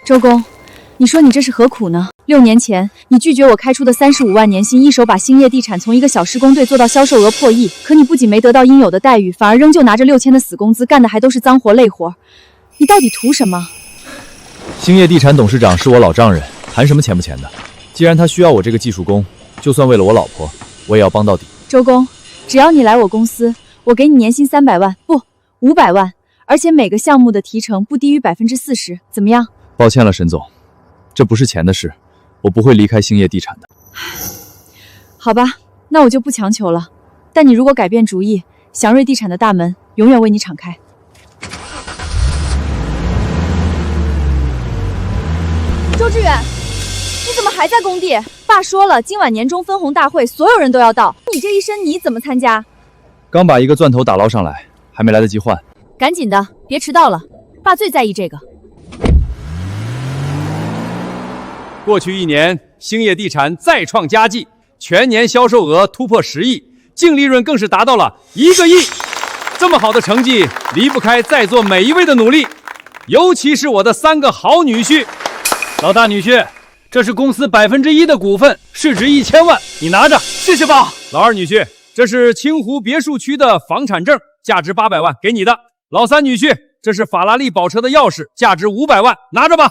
周公，你说你这是何苦呢？6年前，你拒绝我开出的35万年薪，一手把兴业地产从一个小施工队做到销售额破亿，可你不仅没得到应有的待遇，反而仍旧拿着6000的死工资，干的还都是脏活累活。你到底图什么？兴业地产董事长是我老丈人，谈什么钱不钱的？既然他需要我这个技术工，就算为了我老婆，我也要帮到底。周公，只要你来我公司，我给你年薪300万，不，500万，而且每个项目的提成不低于40%，怎么样？抱歉了，沈总，这不是钱的事，我不会离开兴业地产的。好吧，那我就不强求了。但你如果改变主意，祥瑞地产的大门永远为你敞开。周志远，你怎么还在工地？爸说了，今晚年终分红大会，所有人都要到，你这一身泥怎么参加？刚把一个钻头打捞上来，还没来得及换。赶紧的，别迟到了，爸最在意这个。过去1年，兴业地产再创佳绩，全年销售额突破10亿，净利润更是达到了1个亿。这么好的成绩，离不开在座每一位的努力，尤其是我的3个好女婿。老大女婿，这是公司1%的股份，市值1000万，你拿着。谢谢爸。老二女婿，这是清湖别墅区的房产证，价值800万，给你的。老三女婿，这是法拉利宝车的钥匙，价值500万，拿着吧。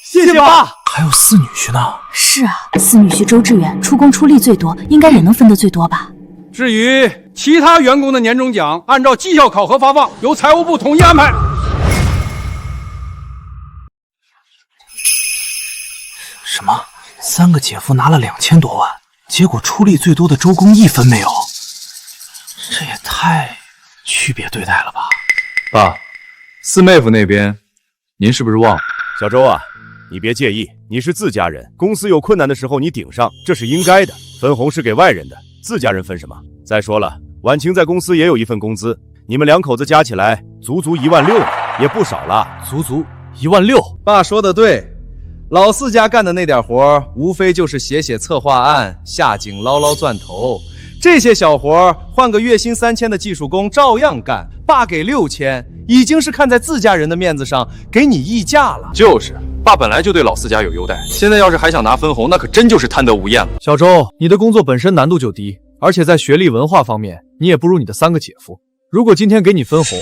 谢谢爸。还有4女婿呢。是啊，4女婿周志远出工出力最多，应该也能分得最多吧。至于其他员工的年终奖，按照绩效考核发放，由财务部统一安排。什么？3个姐夫拿了2000多万，结果出力最多的周公1分没有，这也太区别对待了吧？爸，四妹夫那边，您是不是忘了？小周啊，你别介意，你是自家人，公司有困难的时候你顶上，这是应该的。分红是给外人的，自家人分什么？再说了，婉晴在公司也有一份工资，你们2口子加起来足16000呢，也不少了。足16000。爸说的对，老四家干的那点活，无非就是写策划案，下井捞钻头，这些小活换个月薪3000的技术工照样干。爸给6000，已经是看在自家人的面子上给你议价了。就是，爸本来就对老四家有优待，现在要是还想拿分红，那可真就是贪得无厌了。小周，你的工作本身难度就低，而且在学历文化方面，你也不如你的3个姐夫。如果今天给你分红，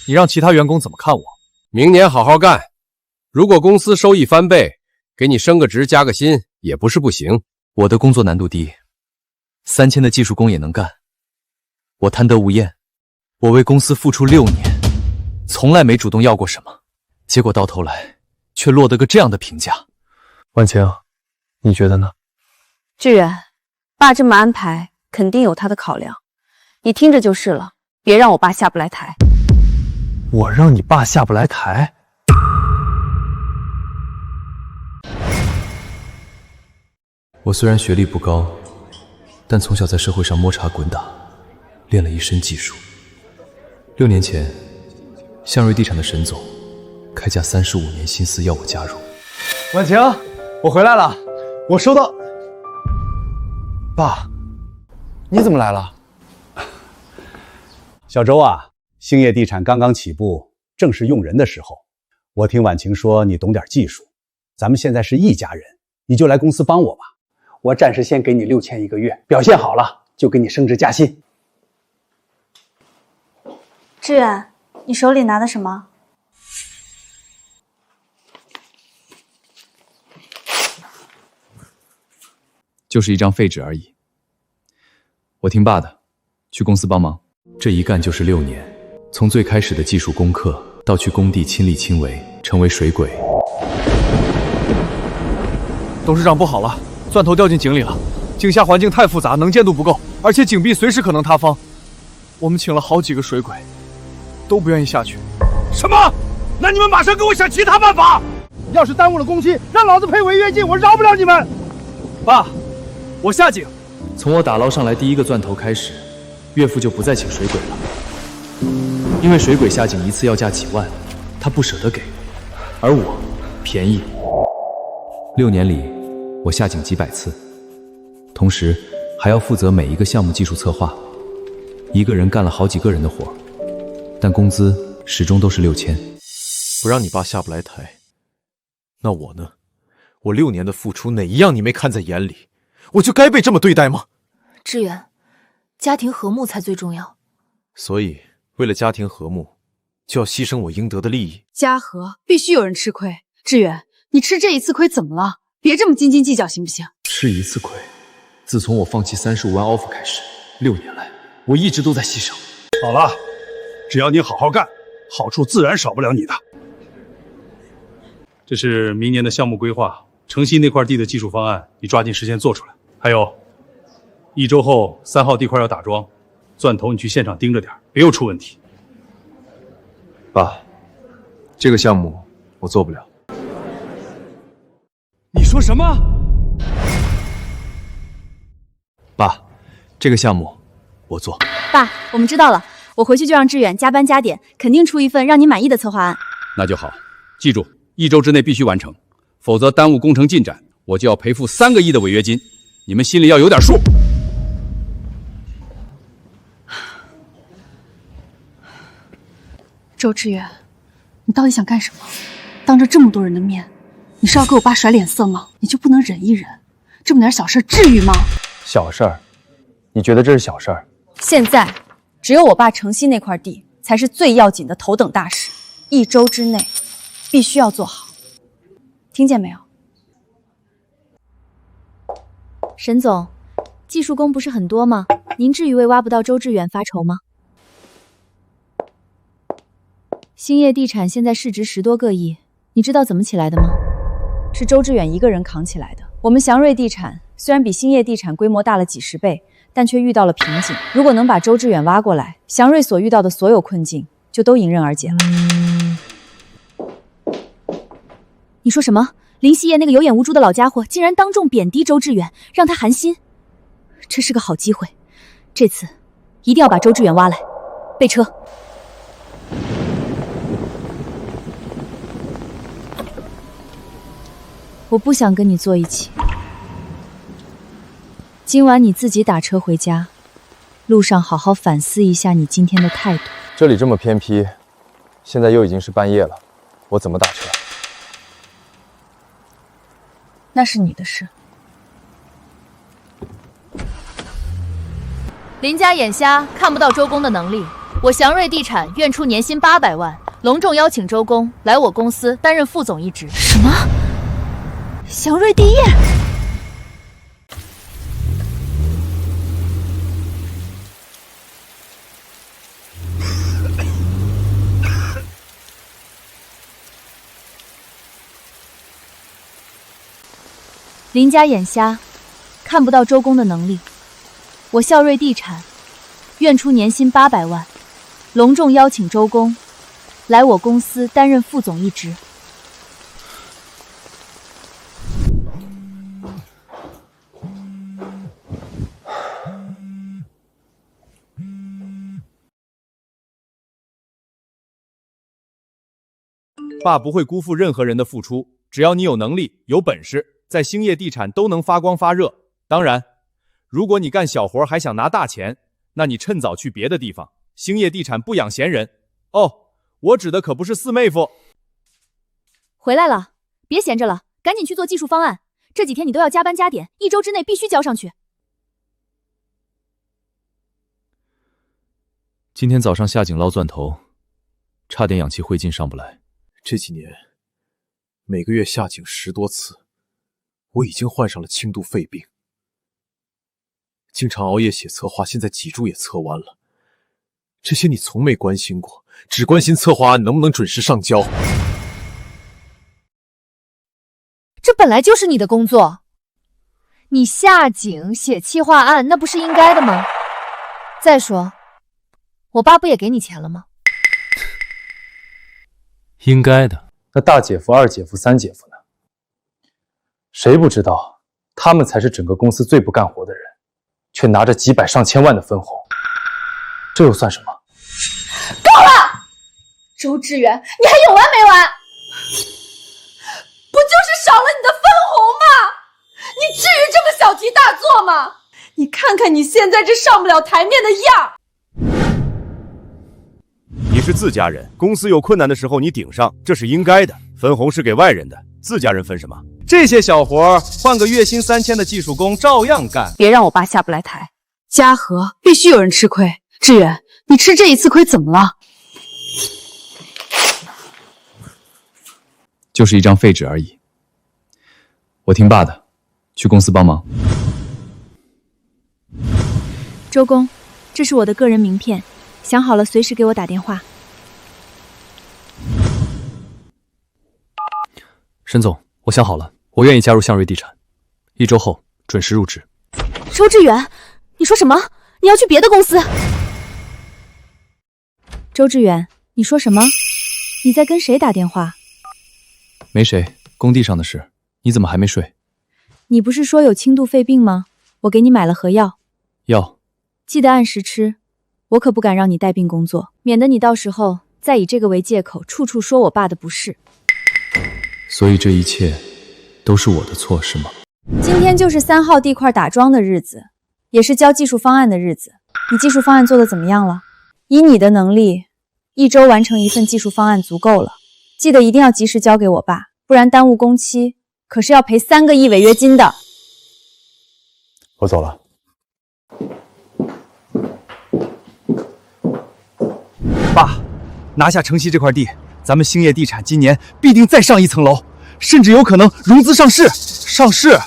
你让其他员工怎么看我？明年好好干，如果公司收益翻倍，给你升个职加个薪也不是不行。我的工作难度低，3000的技术工也能干。我贪得无厌，我为公司付出6年，从来没主动要过什么，结果到头来却落得个这样的评价。婉晴，你觉得呢？志远，爸这么安排，肯定有他的考量，你听着就是了，别让我爸下不来台。我让你爸下不来台？我虽然学历不高，但从小在社会上摸爬滚打，练了一身技术。6年前，向瑞地产的沈总开价35年薪资要我加入。婉晴，我回来了，我收到。爸，你怎么来了？小周啊，兴业地产刚刚起步，正是用人的时候。我听婉晴说你懂点技术，咱们现在是一家人，你就来公司帮我吧。我暂时先给你6000一个月，表现好了就给你升职加薪。志远，你手里拿的什么？就是一张废纸而已。我听爸的，去公司帮忙。这一干就是6年，从最开始的技术功课，到去工地亲力亲为，成为水鬼。董事长不好了，钻头掉进井里了，井下环境太复杂，能见度不够，而且井壁随时可能塌方。我们请了好几个水鬼，都不愿意下去。什么？那你们马上给我想其他办法！要是耽误了工期，让老子赔违约金，我饶不了你们！爸，我下井。从我打捞上来第一个钻头开始，岳父就不再请水鬼了，因为水鬼下井一次要价几万，他不舍得给，而我便宜。6年里，我下井几百次，同时还要负责每一个项目技术策划，一个人干了好几个人的活，但工资始终都是6000。不让你爸下不来台，那我呢？我6年的付出哪一样你没看在眼里？我就该被这么对待吗？志远，家庭和睦才最重要。所以，为了家庭和睦，就要牺牲我应得的利益。家和必须有人吃亏。志远，你吃这一次亏怎么了？别这么斤斤计较，行不行？吃一次亏，自从我放弃35万 offer 开始，6年来我一直都在牺牲。好了，只要你好好干，好处自然少不了你的。这是明年的项目规划，城西那块地的技术方案，你抓紧时间做出来。还有，1周后3号地块要打桩，钻头你去现场盯着点，别又出问题。爸，这个项目我做不了。你说什么？爸，这个项目我做。爸，我们知道了，我回去就让志远加班加点，肯定出一份让你满意的策划案。那就好，记住，1周之内必须完成，否则耽误工程进展，我就要赔付3个亿的违约金。你们心里要有点数。周志远，你到底想干什么？当着这么多人的面，你是要给我爸甩脸色吗？你就不能忍一忍？这么点小事至于吗？小事儿？你觉得这是小事儿？现在只有我爸城西那块地才是最要紧的头等大事，1周之内必须要做好，听见没有？沈总，技术工不是很多吗？您至于为挖不到周志远发愁吗？兴业地产现在市值10多个亿，你知道怎么起来的吗？是周志远一个人扛起来的。我们祥瑞地产虽然比兴业地产规模大了几10倍，但却遇到了瓶颈。如果能把周志远挖过来，祥瑞所遇到的所有困境就都迎刃而解了。你说什么？林希业那个有眼无珠的老家伙竟然当众贬低周志远，让他寒心。这是个好机会，这次一定要把周志远挖来。备车。我不想跟你坐一起。今晚你自己打车回家，路上好好反思一下你今天的态度。这里这么偏僻，现在又已经是半夜了，我怎么打车？那是你的事。林家眼瞎，看不到周公的能力。我祥瑞地产愿出年薪800万，隆重邀请周公来我公司担任副总一职。什么？祥瑞地业？林家眼瞎，看不到周公的能力。我孝瑞地产愿出年薪800万，隆重邀请周公来我公司担任副总一职。爸不会辜负任何人的付出，只要你有能力、有本事，在兴业地产都能发光发热。当然，如果你干小活还想拿大钱，那你趁早去别的地方。兴业地产不养闲人。哦，我指的可不是四妹夫。回来了，别闲着了，赶紧去做技术方案。这几天你都要加班加点，1周之内必须交上去。今天早上下井捞钻头，差点氧气灰烬上不来。这几年，每个月下井10多次，我已经患上了轻度肺病。经常熬夜写策划，现在脊柱也侧弯了。这些你从没关心过，只关心策划案能不能准时上交。这本来就是你的工作，你下井写企划案，那不是应该的吗？再说，我爸不也给你钱了吗？应该的。那大姐夫、二姐夫、三姐夫呢？谁不知道他们才是整个公司最不干活的人，却拿着几百上千万的分红，这又算什么？够了！周志远，你还有完没完？不就是少了你的分红吗？你至于这么小题大做吗？你看看你现在这上不了台面的样。你是自家人，公司有困难的时候你顶上，这是应该的。分红是给外人的，自家人分什么？这些小活换个月薪3000的技术工照样干。别让我爸下不来台。嘉禾必须有人吃亏。志远，你吃这一次亏怎么了？就是一张废纸而已。我听爸的，去公司帮忙。周公，这是我的个人名片，想好了随时给我打电话。沈总，我想好了，我愿意加入向瑞地产，1周后准时入职。周志远，你说什么？你要去别的公司？周志远，你说什么？你在跟谁打电话？没谁，工地上的事。你怎么还没睡？你不是说有轻度肺病吗？我给你买了盒药。药，记得按时吃。我可不敢让你带病工作，免得你到时候再以这个为借口，处处说我爸的不是。所以这一切都是我的错，是吗？今天就是3号地块打桩的日子，也是交技术方案的日子。你技术方案做得怎么样了？以你的能力，1周完成一份技术方案足够了。记得一定要及时交给我爸，不然耽误工期，可是要赔3个亿违约金的。我走了。爸，拿下城西这块地，咱们兴业地产今年必定再上一层楼，甚至有可能融资上市。上市，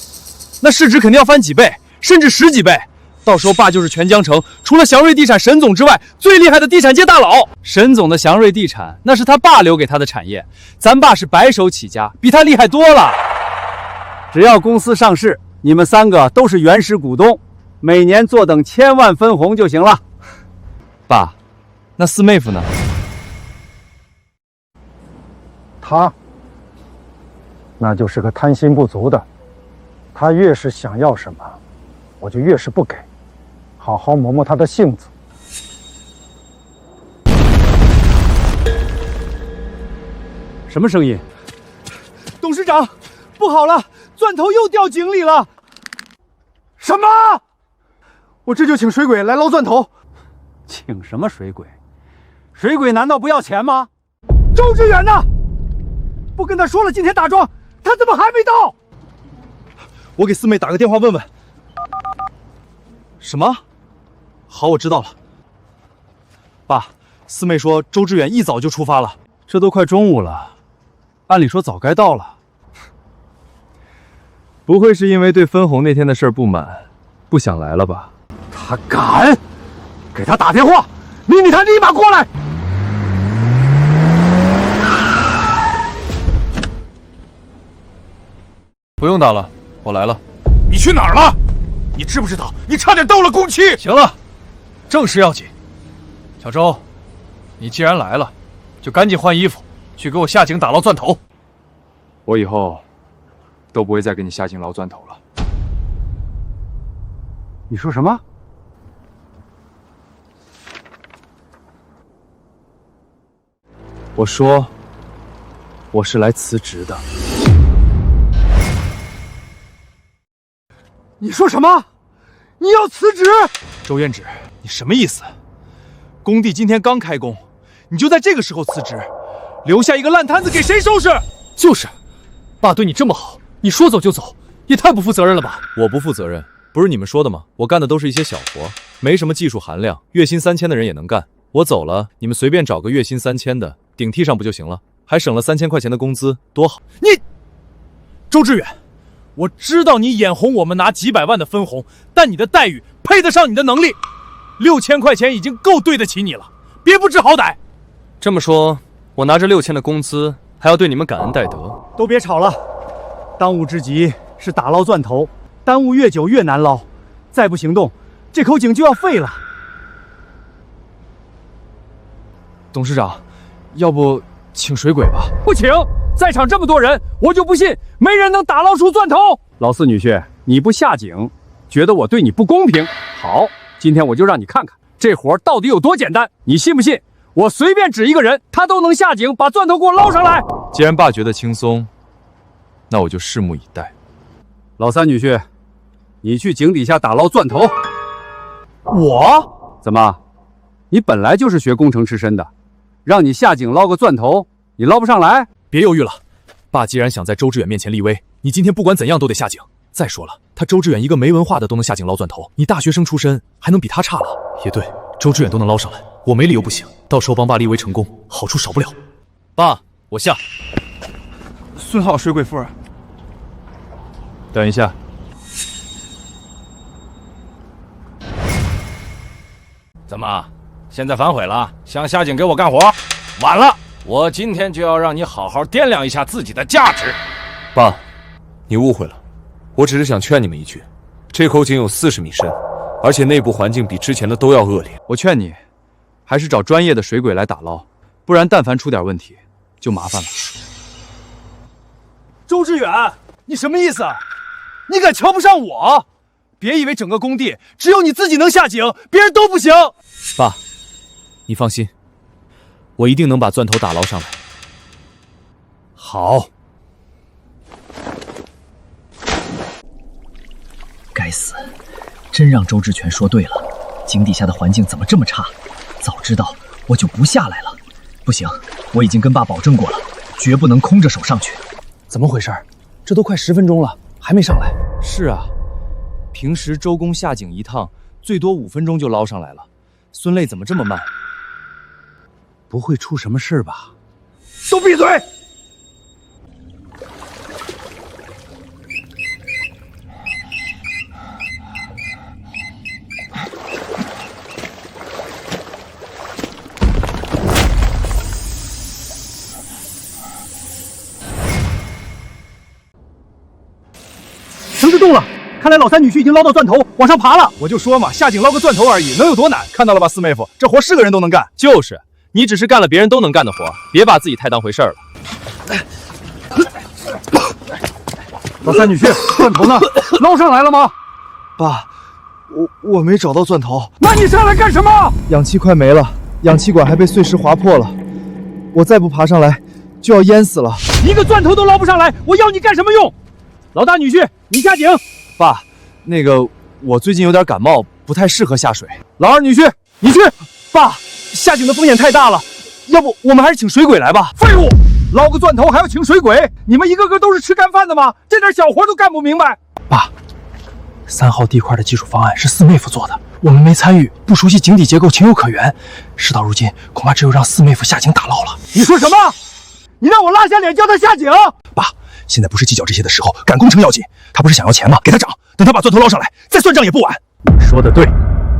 那市值肯定要翻几倍，甚至10几倍。到时候爸就是全江城除了祥瑞地产沈总之外最厉害的地产界大佬。沈总的祥瑞地产那是他爸留给他的产业，咱爸是白手起家，比他厉害多了。只要公司上市，你们3个都是原始股东，每年坐等1000万分红就行了。爸，那四妹夫呢？他，那就是个贪心不足的。他越是想要什么，我就越是不给。好好磨磨他的性子。什么声音？董事长，不好了，钻头又掉井里了！什么？我这就请水鬼来捞钻头。请什么水鬼？水鬼难道不要钱吗？周志远呢？不跟他说了今天打桩，他怎么还没到？我给四妹打个电话问问。什么？好，我知道了。爸，四妹说周志远一早就出发了，这都快中午了，按理说早该到了。不会是因为对分红那天的事不满，不想来了吧？他敢！给他打电话，秘密他立马过来。不用打了，我来了。你去哪儿了？你知不知道你差点到了工期？行了，正事要紧。小周，你既然来了，就赶紧换衣服，去给我下井打捞钻头。我以后都不会再给你下井捞钻头了。你说什么？我说，我是来辞职的。你说什么？你要辞职？周燕芷，你什么意思？工地今天刚开工，你就在这个时候辞职，留下一个烂摊子给谁收拾？就是，爸对你这么好，你说走就走，也太不负责任了吧？我不负责任，不是你们说的吗？我干的都是一些小活，没什么技术含量，月薪3000的人也能干。我走了，你们随便找个月薪3000的顶替上不就行了？还省了3000块钱的工资，多好！你，周志远。我知道你眼红我们拿几百万的分红，但你的待遇配得上你的能力。6000块钱已经够对得起你了，别不知好歹。这么说，我拿着6000的工资，还要对你们感恩戴德？都别吵了，当务之急是打捞钻头，耽误越久越难捞，再不行动，这口井就要废了。董事长，要不请水鬼吧？不请！在场这么多人，我就不信没人能打捞出钻头。老四女婿，你不下井，觉得我对你不公平？好，今天我就让你看看这活到底有多简单。你信不信？我随便指一个人，他都能下井把钻头给我捞上来。既然爸觉得轻松，那我就拭目以待。老三女婿，你去井底下打捞钻头。我？怎么？你本来就是学工程出身的，让你下井捞个钻头，你捞不上来？别犹豫了，爸既然想在周志远面前立威，你今天不管怎样都得下井。再说了，他周志远一个没文化的都能下井捞钻头，你大学生出身还能比他差了？也对，周志远都能捞上来，我没理由不行。到时候帮爸立威成功，好处少不了。爸，我下。孙好，水鬼夫人。等一下。怎么，现在反悔了？想下井给我干活？晚了，我今天就要让你好好掂量一下自己的价值。爸，你误会了，我只是想劝你们一句，这口井有40米深，而且内部环境比之前的都要恶劣。我劝你，还是找专业的水鬼来打捞，不然但凡出点问题，就麻烦了。周志远，你什么意思？你敢瞧不上我？别以为整个工地只有你自己能下井，别人都不行。爸，你放心，我一定能把钻头打捞上来。好。该死，真让周志全说对了，井底下的环境怎么这么差？早知道我就不下来了。不行，我已经跟爸保证过了，绝不能空着手上去。怎么回事？这都快10分钟了，还没上来。是啊，平时周公下井一趟最多5分钟就捞上来了，孙磊怎么这么慢？不会出什么事吧？都闭嘴！绳子动了，看来老三女婿已经捞到钻头，往上爬了。我就说嘛，下井捞个钻头而已，能有多难？看到了吧，四妹夫，这活是个人都能干。就是，你只是干了别人都能干的活，别把自己太当回事儿了。老三女婿，钻头呢？捞上来了吗？爸，我没找到钻头。那你上来干什么？氧气快没了，氧气管还被碎石划破了，我再不爬上来就要淹死了。一个钻头都捞不上来，我要你干什么用？老大女婿，你下井。爸，那个我最近有点感冒，不太适合下水。老二女婿，你去。爸，下井的风险太大了，要不我们还是请水鬼来吧？废物，捞个钻头还要请水鬼？你们一个个都是吃干饭的吗？这点小活都干不明白。爸，3号地块的技术方案是四妹夫做的，我们没参与，不熟悉井底结构，情有可原。事到如今，恐怕只有让四妹夫下井打捞了。你说什么？你让我拉下脸叫他下井？爸，现在不是计较这些的时候，赶工程要紧。他不是想要钱吗？给他涨，等他把钻头捞上来，再算账也不晚。说得对，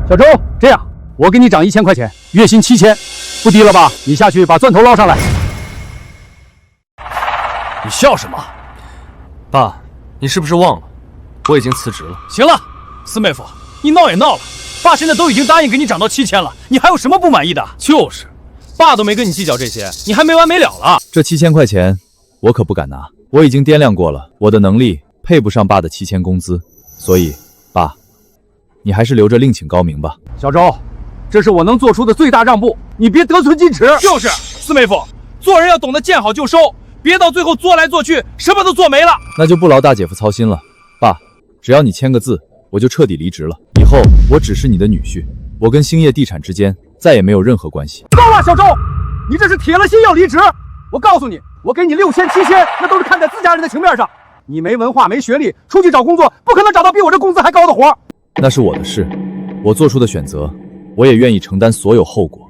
小周，这样，我给你涨1000块钱，月薪7000，不低了吧？你下去把钻头捞上来。你笑什么？爸，你是不是忘了，我已经辞职了？行了，四妹夫，你闹也闹了，爸现在都已经答应给你涨到7000了，你还有什么不满意的？就是，爸都没跟你计较这些，你还没完没了了。这7000块钱，我可不敢拿。我已经掂量过了，我的能力配不上爸的7000工资，所以，爸，你还是留着另请高明吧。小周，这是我能做出的最大让步，你别得寸进尺。就是，四妹夫，做人要懂得见好就收，别到最后做来做去，什么都做没了。那就不劳大姐夫操心了，爸，只要你签个字，我就彻底离职了。以后我只是你的女婿，我跟兴业地产之间再也没有任何关系。够了，小周，你这是铁了心要离职。我告诉你，我给你6000、7000，那都是看在自家人的情面上。你没文化没学历，出去找工作不可能找到比我这工资还高的活。那是我的事，我做出的选择，我也愿意承担所有后果。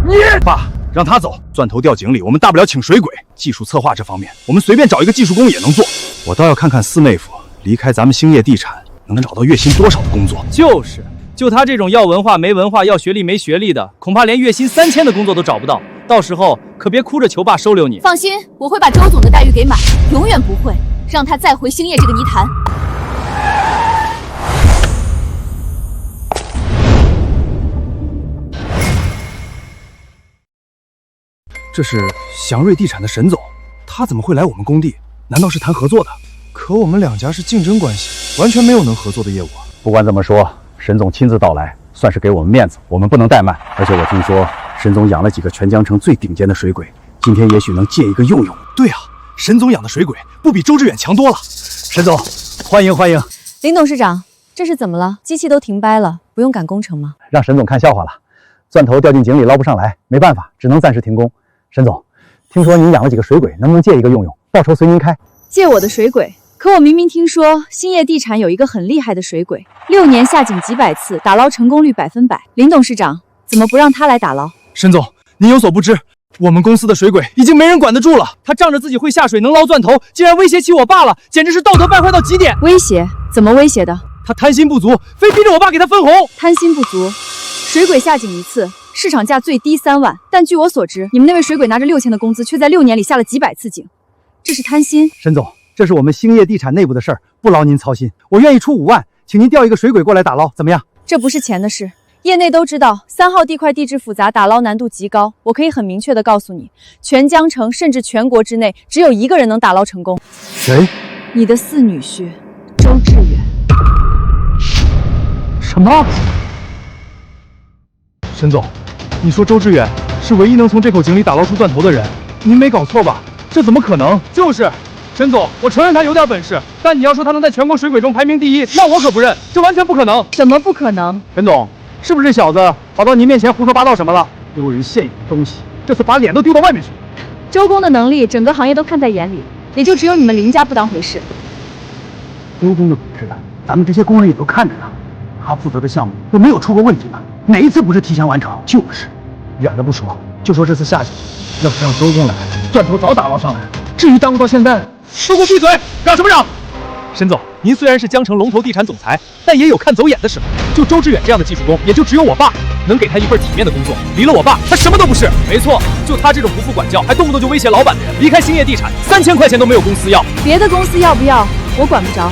你爸，让他走，钻头掉井里，我们大不了请水鬼。技术策划这方面，我们随便找一个技术工也能做。我倒要看看四妹夫离开咱们兴业地产能找到月薪多少的工作。就是，就他这种要文化没文化、要学历没学历的，恐怕连月薪3000的工作都找不到。到时候可别哭着求爸收留你。放心，我会把周总的待遇给满，永远不会让他再回兴业这个泥潭。这是祥瑞地产的沈总，他怎么会来我们工地？难道是谈合作的？可我们两家是竞争关系，完全没有能合作的业务啊。不管怎么说，沈总亲自到来，算是给我们面子，我们不能怠慢。而且我听说沈总养了几个全江城最顶尖的水鬼，今天也许能借一个用用。对啊，沈总养的水鬼不比周志远强多了。沈总，欢迎欢迎。林董事长，这是怎么了？机器都停掰了，不用赶工程吗？让沈总看笑话了，钻头掉进井里捞不上来，没办法，只能暂时停工。沈总，听说您养了几个水鬼，能不能借一个用用？报酬随您开。借我的水鬼？可我明明听说兴业地产有一个很厉害的水鬼，6年下井几百次，打捞成功率100%。林董事长怎么不让他来打捞？沈总，您有所不知，我们公司的水鬼已经没人管得住了。他仗着自己会下水能捞钻头，竟然威胁起我爸了，简直是道德败坏到极点。威胁？怎么威胁的？他贪心不足，非逼着我爸给他分红。贪心不足？水鬼下井一次，市场价最低3万，但据我所知，你们那位水鬼拿着6000的工资，却在6年里下了几百次井，这是贪心。沈总，这是我们兴业地产内部的事儿，不劳您操心。我愿意出5万，请您调一个水鬼过来打捞，怎么样？这不是钱的事，业内都知道3号地块地质复杂，打捞难度极高。我可以很明确的告诉你，全江城甚至全国之内，只有1个人能打捞成功。谁？你的4女婿周志远。什么？沈总，你说周志远是唯一能从这口井里打捞出钻头的人，您没搞错吧？这怎么可能？就是，沈总，我承认他有点本事，但你要说他能在全国水鬼中排名第1，那我可不认，这完全不可能。怎么不可能？沈总，是不是这小子跑到您面前胡说八道什么了？丢人现眼的东西，这次把脸都丢到外面去。周公的能力，整个行业都看在眼里，也就只有你们林家不当回事。周公的本事，咱们这些工人也都看着呢。他负责的项目都没有出过问题吧？哪一次不是提前完成？就是，远的不说，就说这次下去，要不让周公来，钻头早打捞上来。至于耽误到现在，都给我闭嘴！嚷什么嚷？沈总，您虽然是江城龙头地产总裁，但也有看走眼的时候。就周志远这样的技术工，也就只有我爸能给他一份体面的工作。离了我爸，他什么都不是。没错，就他这种不负管教，还动不动就威胁老板的人，离开兴业地产3000块钱都没有公司要。别的公司要不要，我管不着，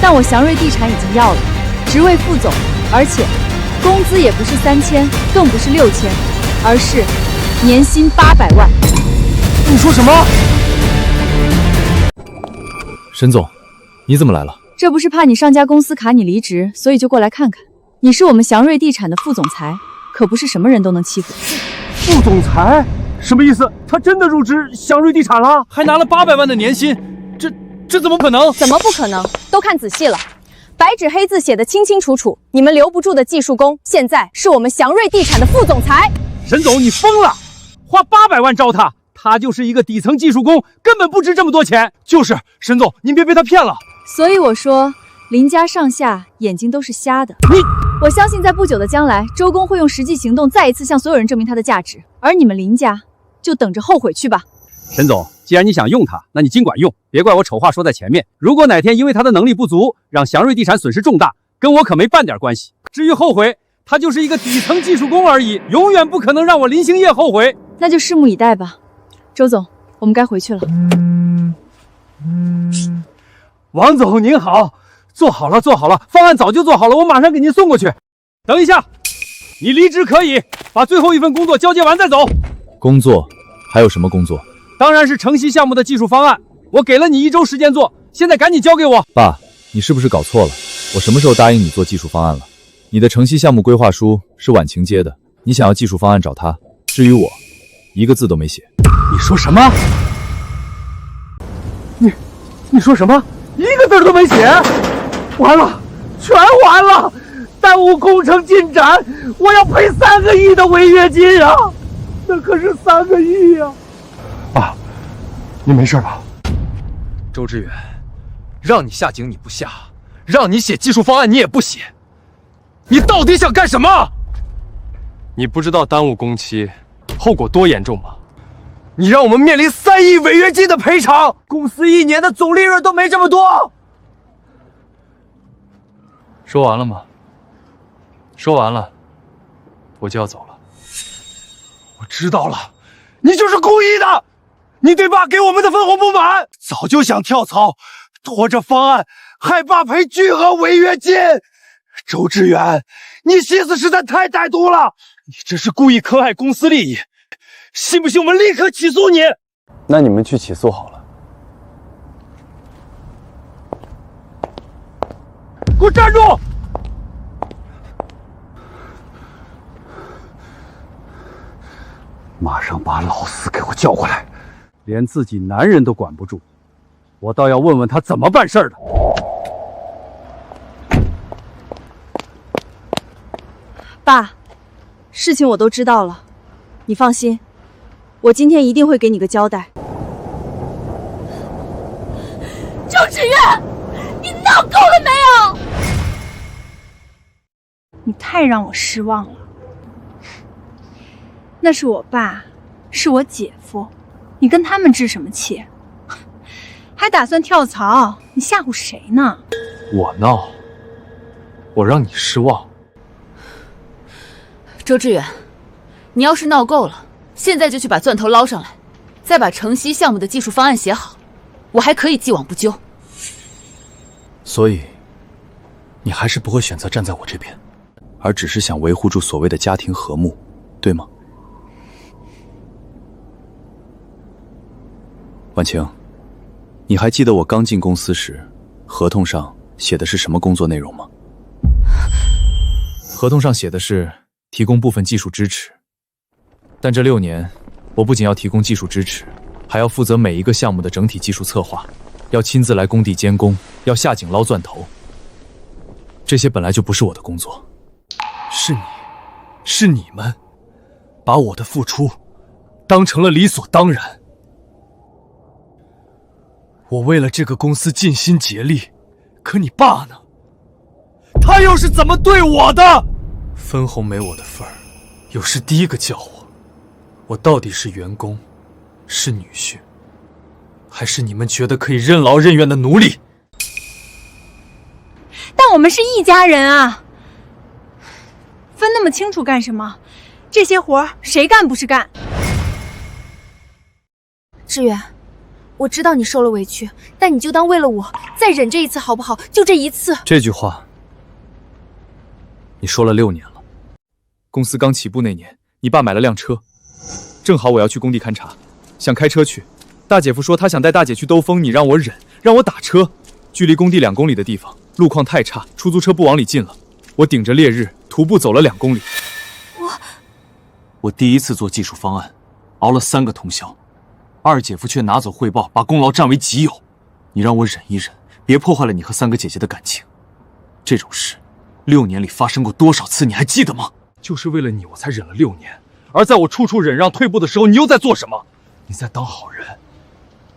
但我祥瑞地产已经要了，职位副总，而且工资也不是3000，更不是6000，而是年薪800万。你说什么？沈总，你怎么来了？这不是怕你上家公司卡你离职，所以就过来看看。你是我们祥瑞地产的副总裁，可不是什么人都能欺负。副总裁？什么意思？他真的入职祥瑞地产了，还拿了800万的年薪？这怎么可能？怎么不可能？都看仔细了，白纸黑字写的清清楚楚。你们留不住的技术工，现在是我们祥瑞地产的副总裁。沈总，你疯了！花800万招他，他就是一个底层技术工，根本不值这么多钱。就是，沈总，您别被他骗了。所以我说，林家上下眼睛都是瞎的。我相信在不久的将来，周公会用实际行动再一次向所有人证明他的价值，而你们林家就等着后悔去吧。沈总，既然你想用他，那你尽管用，别怪我丑话说在前面。如果哪天因为他的能力不足，让祥瑞地产损失重大，跟我可没半点关系。至于后悔，他就是一个底层技术工而已，永远不可能让我林兴业后悔。那就拭目以待吧。周总，我们该回去了。王总您好，做好了，方案早就做好了，我马上给您送过去。等一下，你离职可以，把最后一份工作交接完再走。工作？还有什么工作？当然是城西项目的技术方案，我给了你1周时间做，现在赶紧交给我。爸，你是不是搞错了？我什么时候答应你做技术方案了？你的城西项目规划书是婉晴接的，你想要技术方案找他，至于我，一个字都没写。你说什么？你说什么？一个字都没写？完了，全完了！耽误工程进展，我要赔3个亿的违约金啊！那可是3个亿呀！爸，你没事吧？周志远，让你下井你不下，让你写技术方案你也不写，你到底想干什么？你不知道耽误工期后果多严重吗？你让我们面临3亿违约金的赔偿，公司1年的总利润都没这么多。说完了吗？说完了，我就要走了。我知道了，你就是故意的！你对爸给我们的分红不满，早就想跳槽，拖着方案，害爸赔巨额违约金。周志远，你心思实在太歹毒了！你这是故意坑害公司利益，信不信我们立刻起诉你？那你们去起诉好了。给我站住！马上把老四给我叫过来！连自己男人都管不住，我倒要问问他怎么办事的。爸，事情我都知道了，你放心，我今天一定会给你个交代。周芷月，你闹够了没有？你太让我失望了。那是我爸，是我姐夫，你跟他们置什么气？还打算跳槽？你吓唬谁呢？我闹，我让你失望。周志远，你要是闹够了，现在就去把钻头捞上来，再把城西项目的技术方案写好，我还可以既往不咎。所以，你还是不会选择站在我这边，而只是想维护住所谓的家庭和睦，对吗？婉晴，你还记得我刚进公司时，合同上写的是什么工作内容吗？合同上写的是提供部分技术支持，但这6年，我不仅要提供技术支持，还要负责每一个项目的整体技术策划，要亲自来工地监工，要下井捞钻头。这些本来就不是我的工作。是你们，把我的付出当成了理所当然。我为了这个公司尽心竭力，可你爸呢？他又是怎么对我的？分红没我的份儿，有事第一个叫我。我到底是员工，是女婿，还是你们觉得可以任劳任怨的奴隶？但我们是一家人啊，分那么清楚干什么？这些活谁干不是干？志远，我知道你受了委屈，但你就当为了我再忍这一次好不好？就这一次。这句话，你说了6年了。公司刚起步那年，你爸买了辆车，正好我要去工地勘察，想开车去。大姐夫说他想带大姐去兜风，你让我忍，让我打车。距离工地2公里的地方，路况太差，出租车不往里进了。我顶着烈日徒步走了2公里。我第一次做技术方案，熬了3个通宵。二姐夫却拿走汇报，把功劳占为己有。你让我忍一忍，别破坏了你和3个姐姐的感情。这种事，6年里发生过多少次，你还记得吗？就是为了你，我才忍了6年。而在我处处忍让、退步的时候，你又在做什么？你在当好人。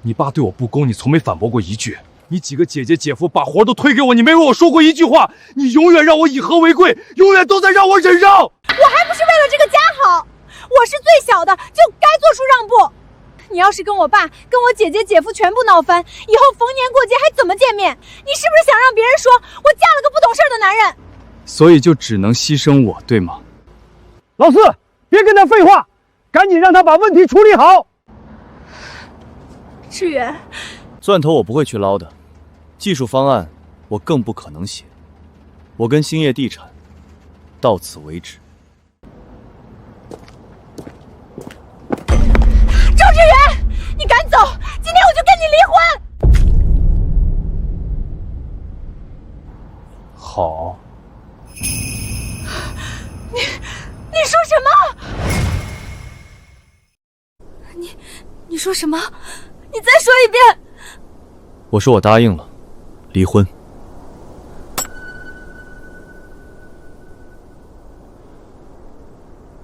你爸对我不公，你从没反驳过一句。你几个姐姐姐夫把活都推给我，你没为我说过一句话。你永远让我以和为贵，永远都在让我忍让。我还不是为了这个家好，我是最小的，就该做出让步。你要是跟我爸、跟我姐姐、姐夫全部闹翻，以后逢年过节还怎么见面？你是不是想让别人说我嫁了个不懂事的男人？所以就只能牺牲我，对吗？老四，别跟他废话，赶紧让他把问题处理好。志远，钻头我不会去捞的，技术方案我更不可能写。我跟兴业地产到此为止。周志远，你赶走，今天我就跟你离婚。好。你说什么？你说什么？你再说一遍。我说我答应了，离婚。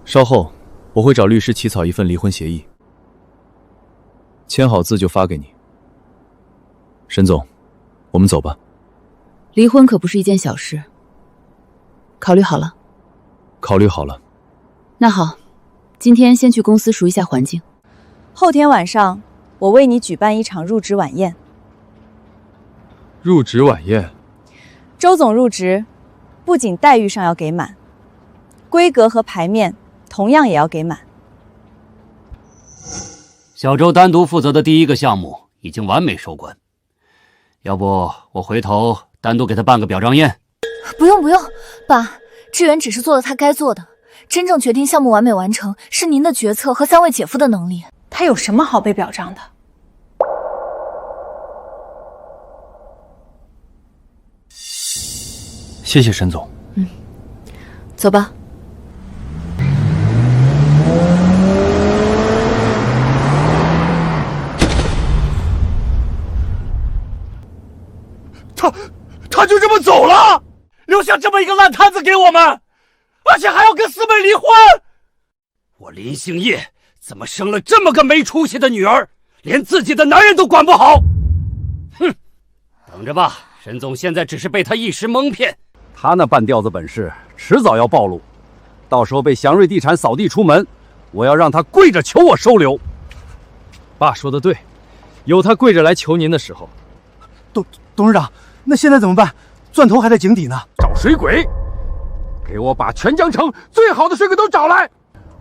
稍后我会找律师起草一份离婚协议，签好字就发给你。沈总，我们走吧。离婚可不是一件小事，考虑好了？考虑好了。那好，今天先去公司熟一下环境。后天晚上，我为你举办一场入职晚宴。入职晚宴？周总入职，不仅待遇上要给满，规格和排面同样也要给满。小周单独负责的第1个项目已经完美收官，要不我回头单独给他办个表彰宴？不用，爸，志远只是做了他该做的，真正决定项目完美完成是您的决策和3位姐夫的能力。他有什么好被表彰的？谢谢沈总。走吧。他就这么走了，留下这么一个烂摊子给我们，而且还要跟四妹离婚。我林兴业怎么生了这么个没出息的女儿，连自己的男人都管不好？哼！等着吧，沈总现在只是被他一时蒙骗。他那半吊子本事，迟早要暴露。到时候被祥瑞地产扫地出门，我要让他跪着求我收留。爸说的对，有他跪着来求您的时候。董事长，那现在怎么办？钻头还在井底呢。找水鬼，给我把全江城最好的水鬼都找来！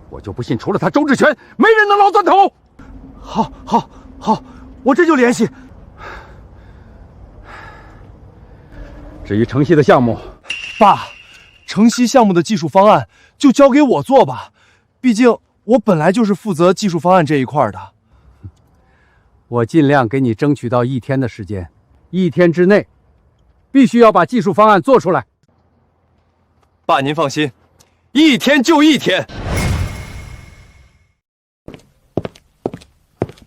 我就不信除了他周志全，没人能捞钻头。好，我这就联系。至于城西的项目，爸，城西项目的技术方案就交给我做吧，毕竟我本来就是负责技术方案这一块的。我尽量给你争取到1天的时间，1天之内，必须要把技术方案做出来。爸，您放心，1天就1天。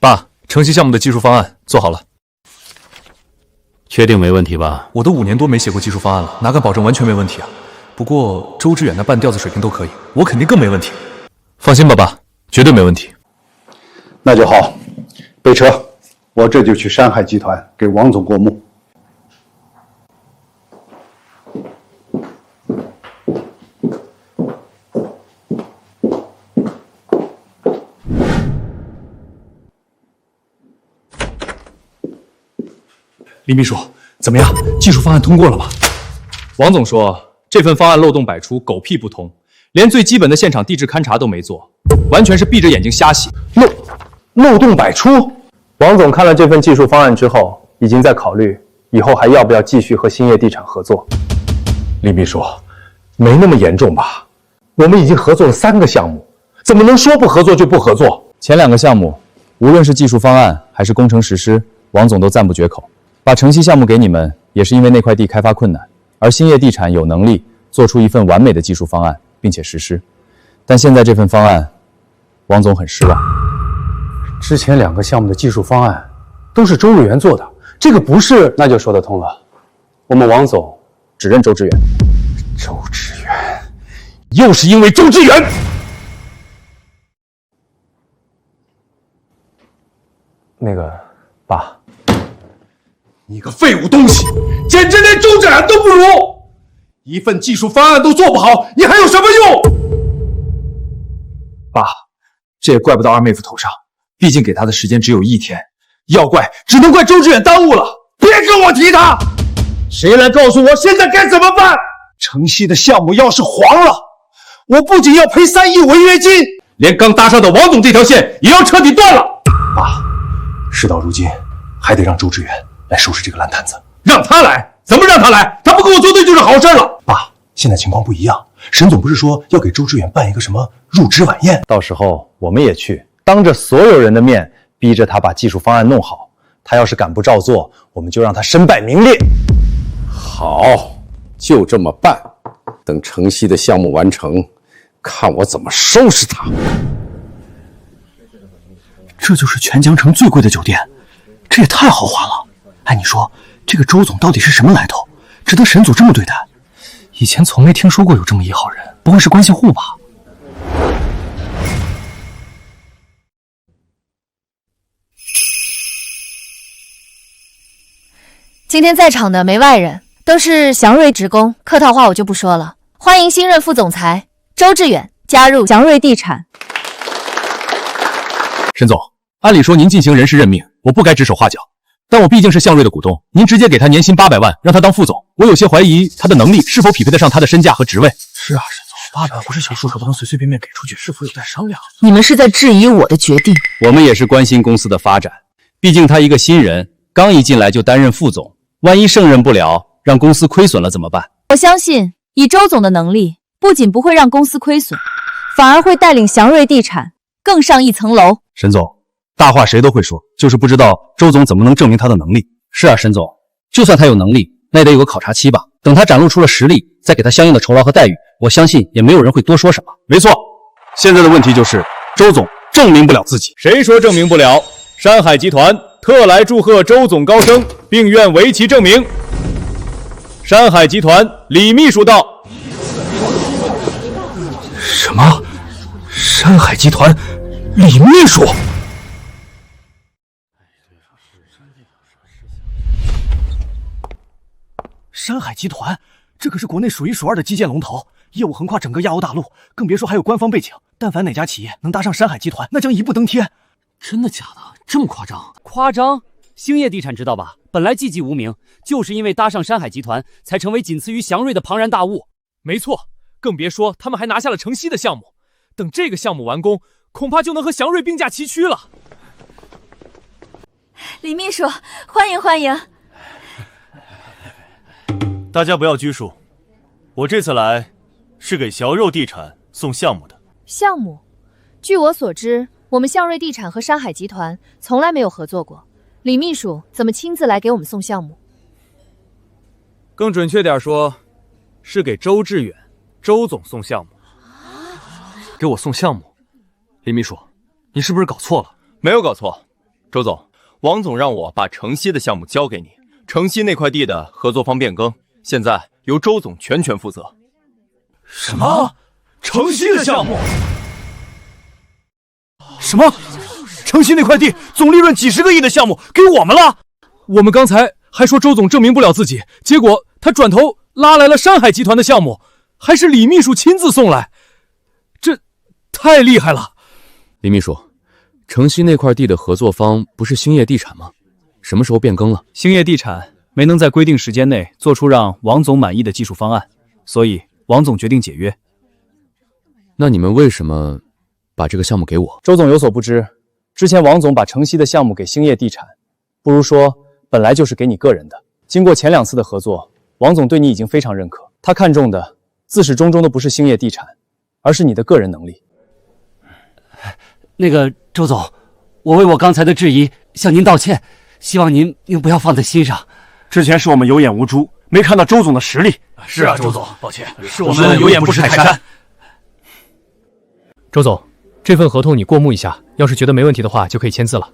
爸，城西项目的技术方案做好了。确定没问题吧？我都5年多没写过技术方案了，哪敢保证完全没问题啊？不过周志远那半吊子水平都可以，我肯定更没问题。放心吧，爸，绝对没问题。那就好，备车，我这就去山海集团给王总过目。李秘书，怎么样？技术方案通过了吗？王总说这份方案漏洞百出，狗屁不通，连最基本的现场地质勘察都没做，完全是闭着眼睛瞎写。漏洞百出。王总看了这份技术方案之后，已经在考虑以后还要不要继续和兴业地产合作。李秘书，没那么严重吧？我们已经合作了3个项目，怎么能说不合作就不合作？前2个项目，无论是技术方案还是工程实施，王总都赞不绝口。把城西项目给你们，也是因为那块地开发困难，而兴业地产有能力做出一份完美的技术方案，并且实施。但现在这份方案，王总很失望。之前2个项目的技术方案都是周日元做的，这个不是……那就说得通了。我们王总只认周志远。周志远，又是因为周志远！那个，爸。你个废物东西，简直连周志远都不如！一份技术方案都做不好，你还有什么用？爸，这也怪不到二妹夫头上，毕竟给他的时间只有1天，要怪只能怪周志远耽误了。别跟我提他！谁来告诉我现在该怎么办？城西的项目要是黄了，我不仅要赔3亿违约金，连刚搭上的王总这条线也要彻底断了。爸，事到如今，还得让周志远来收拾这个烂摊子。让他来？怎么让他来？他不跟我作对就是好事了。爸，现在情况不一样，沈总不是说要给周志远办一个什么入职晚宴？到时候我们也去，当着所有人的面逼着他把技术方案弄好。他要是敢不照做，我们就让他身败名裂。好，就这么办。等城西的项目完成，看我怎么收拾他。这就是全江城最贵的酒店，这也太豪华了。哎，你说这个周总到底是什么来头，值得沈总这么对待？以前从没听说过有这么一号人，不会是关系户吧？今天在场的没外人，都是祥瑞职工，客套话我就不说了。欢迎新任副总裁周志远加入祥瑞地产。沈总，按理说您进行人事任命，我不该指手画脚，但我毕竟是祥瑞的股东，您直接给他年薪800万，让他当副总，我有些怀疑他的能力是否匹配得上他的身价和职位。是啊，沈总，800万不是小数，可不能随随便便给出去，是否有待商量？你们是在质疑我的决定？我们也是关心公司的发展，毕竟他一个新人，刚一进来就担任副总，万一胜任不了，让公司亏损了怎么办？我相信以周总的能力，不仅不会让公司亏损，反而会带领祥瑞地产更上一层楼。沈总，大话谁都会说，就是不知道周总怎么能证明他的能力。是啊，沈总，就算他有能力，那也得有个考察期吧。等他展露出了实力，再给他相应的酬劳和待遇，我相信也没有人会多说什么。没错，现在的问题就是周总证明不了自己。谁说证明不了？山海集团特来祝贺周总高升，并愿为其证明。山海集团李秘书到。什么？山海集团李秘书？山海集团，这可是国内数一数二的基建龙头，业务横跨整个亚欧大陆，更别说还有官方背景。但凡哪家企业能搭上山海集团，那将一步登天。真的假的？这么夸张？夸张？兴业地产知道吧？本来寂寂无名，就是因为搭上山海集团，才成为仅次于祥瑞的庞然大物。没错，更别说他们还拿下了城西的项目。等这个项目完工，恐怕就能和祥瑞并驾齐驱了。李秘书，欢迎欢迎。大家不要拘束，我这次来是给祥肉地产送项目的。项目？据我所知，我们祥瑞地产和山海集团从来没有合作过。李秘书怎么亲自来给我们送项目？更准确点说，是给周志远周总送项目。给我送项目？李秘书，你是不是搞错了？没有搞错，周总，王总让我把城西的项目交给你，城西那块地的合作方变更，现在由周总全权负责。什么？城西的项目？什么？城西那块地总利润几十个亿的项目给我们了？我们刚才还说周总证明不了自己，结果他转头拉来了山海集团的项目，还是李秘书亲自送来，这太厉害了。李秘书，城西那块地的合作方不是兴业地产吗？什么时候变更了？兴业地产没能在规定时间内做出让王总满意的技术方案，所以王总决定解约。那你们为什么把这个项目给我？周总有所不知，之前王总把城西的项目给兴业地产，不如说本来就是给你个人的。经过前2次的合作，王总对你已经非常认可，他看中的自始终的不是兴业地产，而是你的个人能力。那个周总，我为我刚才的质疑向您道歉，希望您不要放在心上。之前是我们有眼无珠，没看到周总的实力。是啊，周总，抱歉，是我们有眼不识泰山。周总，这份合同你过目一下，要是觉得没问题的话，就可以签字了。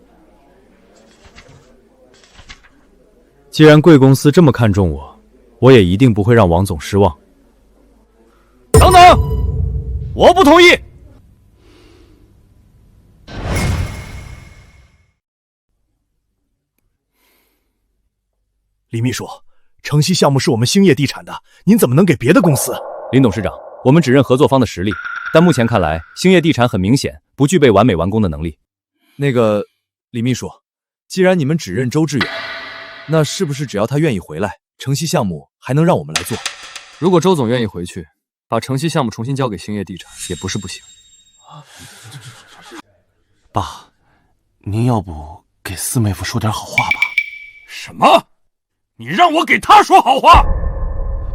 既然贵公司这么看重我，我也一定不会让王总失望。等等，我不同意。李秘书，城西项目是我们兴业地产的，您怎么能给别的公司？林董事长，我们只认合作方的实力，但目前看来，兴业地产很明显不具备完美完工的能力。那个李秘书，既然你们只认周志远，那是不是只要他愿意回来，城西项目还能让我们来做？如果周总愿意回去，把城西项目重新交给兴业地产，也不是不行。爸，您要不给四妹夫说点好话吧？什么？你让我给他说好话？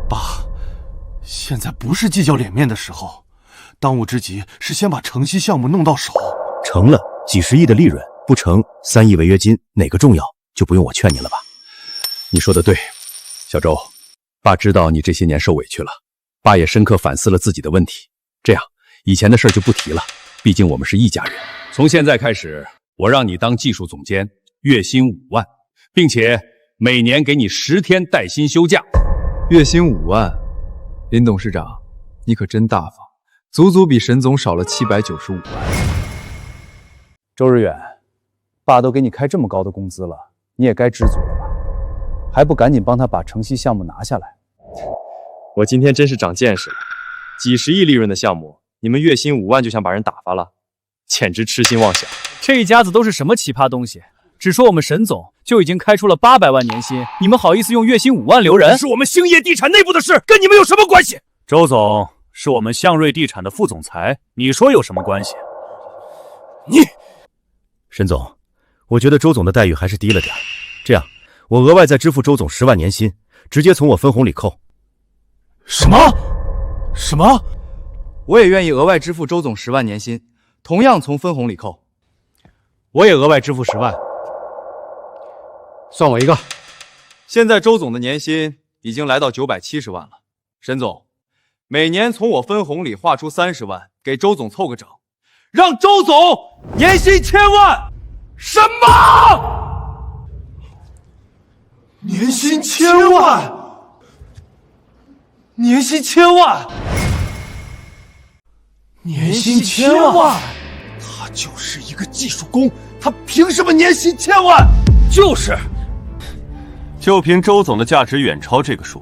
爸，现在不是计较脸面的时候，当务之急是先把城西项目弄到手。成了几十亿的利润，不成3亿违约金，哪个重要？就不用我劝你了吧？你说的对，小周，爸知道你这些年受委屈了，爸也深刻反思了自己的问题。这样，以前的事就不提了，毕竟我们是一家人。从现在开始，我让你当技术总监，月薪5万，并且每年给你10天带薪休假。月薪5万，林董事长，你可真大方，足足比沈总少了795万。周日远，爸都给你开这么高的工资了，你也该知足了吧？还不赶紧帮他把城西项目拿下来？我今天真是长见识了，几十亿利润的项目，你们月薪5万就想把人打发了，简直痴心妄想。这一家子都是什么奇葩东西？只说我们沈总就已经开出了800万年薪，你们好意思用月薪5万留人？是我们兴业地产内部的事，跟你们有什么关系？周总是我们祥瑞地产的副总裁，你说有什么关系？沈总，我觉得周总的待遇还是低了点，这样我额外再支付周总10万年薪，直接从我分红里扣。什么？我也愿意额外支付周总10万年薪，同样从分红里扣。我也额外支付10万。算我一个。现在周总的年薪已经来到970万了，沈总，每年从我分红里划出30万，给周总凑个整，让周总年薪1000万。什么？年薪1000万？年薪1000万？年薪1000万？他就是一个技术工，他凭什么年薪1000万？就是。就凭周总的价值远超这个数，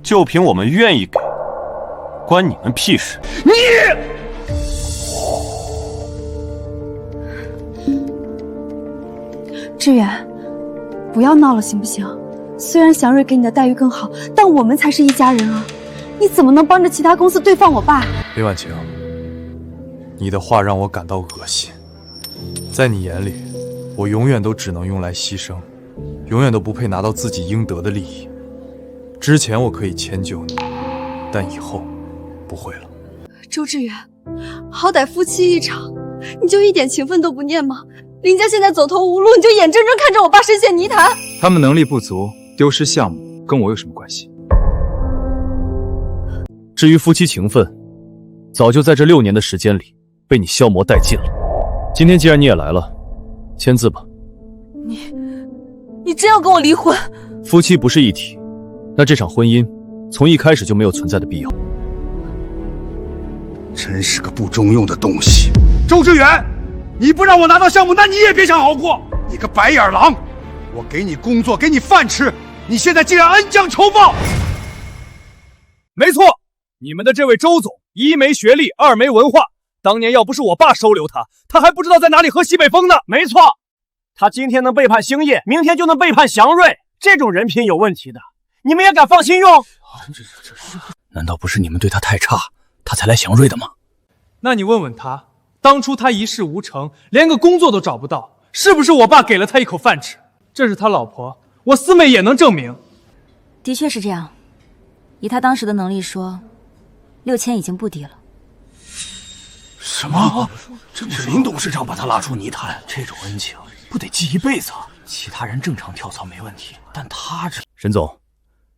就凭我们愿意给，关你们屁事！你，志远，不要闹了，行不行？虽然祥瑞给你的待遇更好，但我们才是一家人啊！你怎么能帮着其他公司对放我爸？李婉晴，你的话让我感到恶心。在你眼里，我永远都只能用来牺牲，永远都不配拿到自己应得的利益。之前我可以迁就你，但以后不会了。周志远，好歹夫妻一场，你就一点情分都不念吗？林家现在走投无路，你就眼睁睁看着我爸深陷泥潭。他们能力不足，丢失项目，跟我有什么关系？至于夫妻情分，早就在这6年的时间里被你消磨殆尽了。今天既然你也来了，签字吧。你真要跟我离婚？夫妻不是一体，那这场婚姻从一开始就没有存在的必要。真是个不中用的东西！周志远，你不让我拿到项目，那你也别想好过！你个白眼狼！我给你工作，给你饭吃，你现在竟然恩将仇报！没错，你们的这位周总，1没学历，2没文化。当年要不是我爸收留他，他还不知道在哪里喝西北风呢。没错，他今天能背叛兴业，明天就能背叛祥瑞，这种人品有问题的，你们也敢放心用？难道不是你们对他太差，他才来祥瑞的吗？那你问问他，当初他一事无成，连个工作都找不到，是不是我爸给了他一口饭吃？这是他老婆，我四妹也能证明。的确是这样，以他当时的能力说，6000已经不低了。什么？这是林董事长把他拉出泥潭，这种恩情不得记一辈子啊！其他人正常跳槽没问题，但他这……沈总，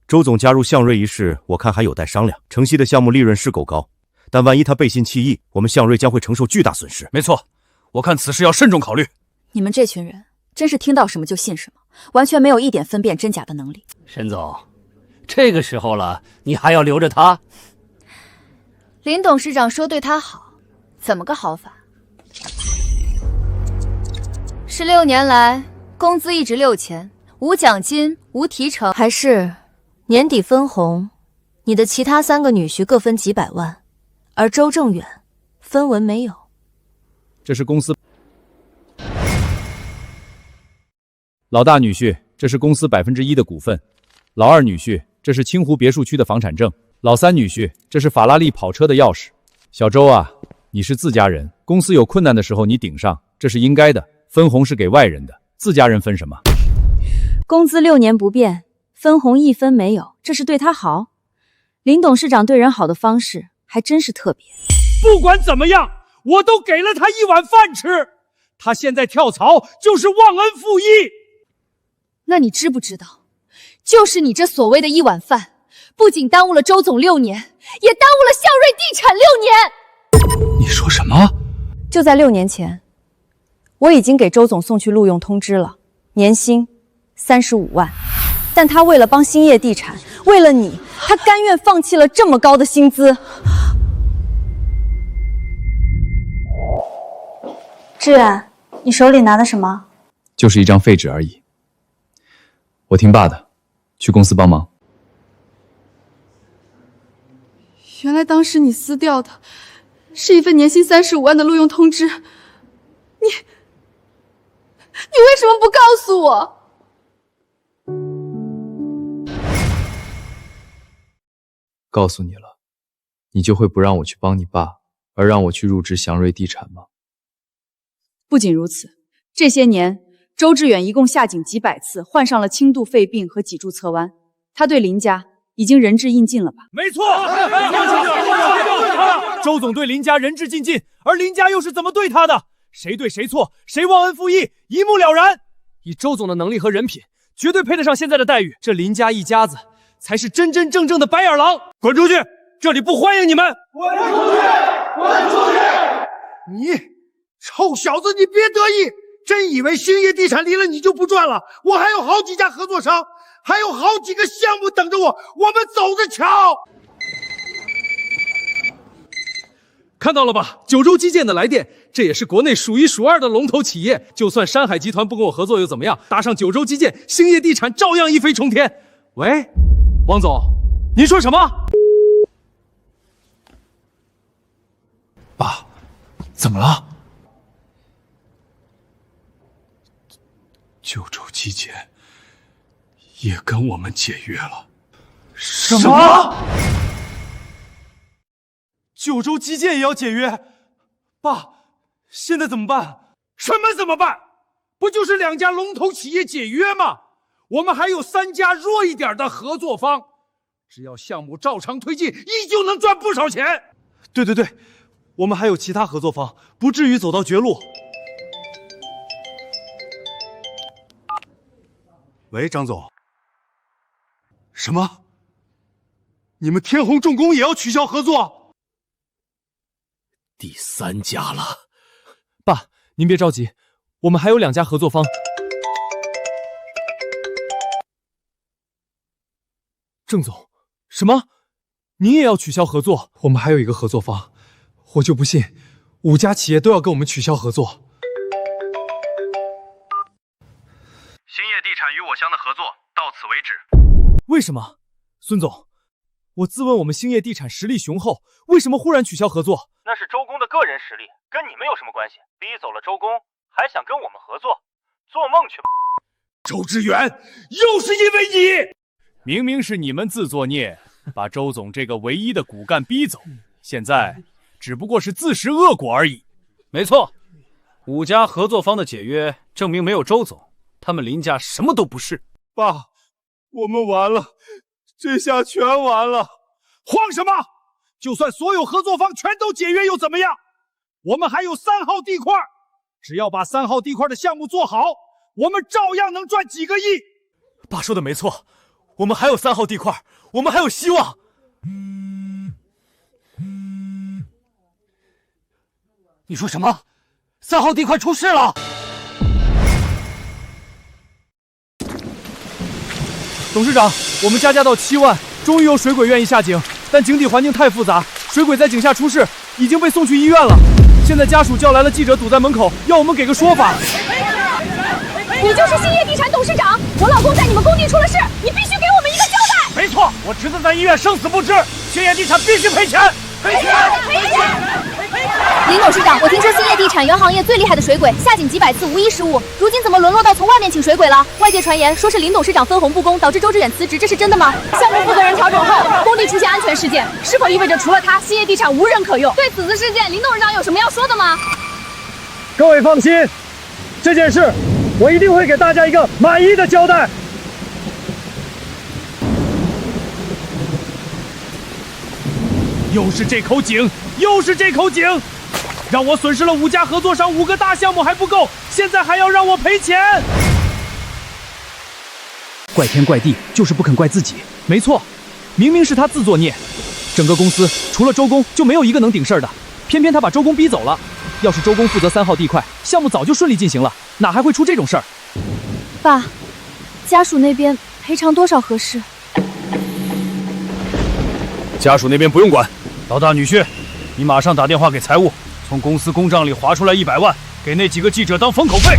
周总加入向瑞一事，我看还有待商量。城西的项目利润是够高，但万一他背信弃义，我们向瑞将会承受巨大损失。没错，我看此事要慎重考虑。你们这群人真是听到什么就信什么，完全没有一点分辨真假的能力。沈总，这个时候了，你还要留着他？林董事长说对他好。怎么个好法？16年来，工资一直6000，无奖金，无提成，还是年底分红，你的其他3个女婿各分几百万，而周正远分文没有。这是公司老大女婿，这是公司1%的股份；老二女婿，这是清湖别墅区的房产证；老三女婿，这是法拉利跑车的钥匙。小周啊，你是自家人，公司有困难的时候你顶上，这是应该的。分红是给外人的，自家人分什么？工资6年不变，分红1分没有，这是对他好。林董事长对人好的方式还真是特别。不管怎么样，我都给了他1碗饭吃，他现在跳槽就是忘恩负义。那你知不知道，就是你这所谓的1碗饭，不仅耽误了周总6年，也耽误了向瑞地产6年。你说什么？就在6年前，我已经给周总送去录用通知了，年薪35万。但他为了帮兴业地产，为了你，他甘愿放弃了这么高的薪资。志远，你手里拿的什么？就是一张废纸而已。我听爸的，去公司帮忙。原来当时你撕掉的是一份年薪35万的录用通知，你为什么不告诉我？告诉你了，你就会不让我去帮你爸，而让我去入职祥瑞地产吗？不仅如此，这些年周志远一共下井几百次，患上了轻度肺病和脊柱侧弯，他对林家已经仁至义尽了吧？没错，周总对林家仁至义尽，而林家又是怎么对他的？谁对谁错，谁忘恩负义，一目了然。以周总的能力和人品，绝对配得上现在的待遇。这林家一家子才是真真正正的白眼狼！滚出去，这里不欢迎你们！滚出去！滚出去！你臭小子，你别得意！真以为兴业地产离了你就不赚了？我还有好几家合作商，还有好几个项目等着我，我们走着瞧！看到了吧，九州基建的来电，这也是国内数1数2的龙头企业。就算山海集团不跟我合作又怎么样？搭上九州基建，兴业地产照样一飞冲天。喂，王总，您说什么？爸，怎么了？九州基建也跟我们解约了。什么？九州基建也要解约？爸，现在怎么办？什么怎么办？不就是2家龙头企业解约吗？我们还有3家弱一点的合作方，只要项目照常推进，依旧能赚不少钱。对，我们还有其他合作方，不至于走到绝路。喂，张总。什么？你们天虹重工也要取消合作？第3家了。爸，您别着急，我们还有2家合作方。郑总，什么？您也要取消合作？我们还有一个合作方，我就不信5家企业都要跟我们取消合作。兴业地产与我乡的合作到此为止。为什么？孙总，我自问我们兴业地产实力雄厚，为什么忽然取消合作？那是周公的个人实力，跟你们有什么关系？逼走了周公，还想跟我们合作？做梦去吧！周志远，又是因为你！明明是你们自作孽，把周总这个唯一的骨干逼走，现在只不过是自食恶果而已。没错，5家合作方的解约证明没有周总，他们林家什么都不是。爸，我们完了，这下全完了！慌什么？就算所有合作方全都解约又怎么样？我们还有3号地块，只要把3号地块的项目做好，我们照样能赚几个亿。爸说的没错，我们还有3号地块，我们还有希望。你说什么？3号地块出事了！董事长，我们加价到7万，终于有水鬼愿意下井，但井底环境太复杂，水鬼在井下出事，已经被送去医院了。现在家属叫来了记者，堵在门口，要我们给个说法。你就是兴业地产董事长，我老公在你们工地出了事，你必须给我们一个交代。没错，我侄子在医院生死不知，兴业地产必须赔钱！赔钱！林董事长，我听说兴业地产原行业最厉害的水鬼下井几百次无一失误，如今怎么沦落到从外面请水鬼了？外界传言说是林董事长分红不公，导致周志远辞职，这是真的吗？项目负责人调整后，工地出现安全事件，是否意味着除了他，兴业地产无人可用？对此次事件，林董事长有什么要说的吗？各位放心，这件事我一定会给大家一个满意的交代。又是这口井，又是这口井，让我损失了5家合作商5个大项目还不够，现在还要让我赔钱。怪天怪地，就是不肯怪自己。没错，明明是他自作孽。整个公司除了周公就没有一个能顶事儿的，偏偏他把周公逼走了。要是周公负责3号地块，项目早就顺利进行了，哪还会出这种事儿？爸，家属那边赔偿多少合适？家属那边不用管。老大女婿，你马上打电话给财务，从公司公账里划出来100万，给那几个记者当封口费。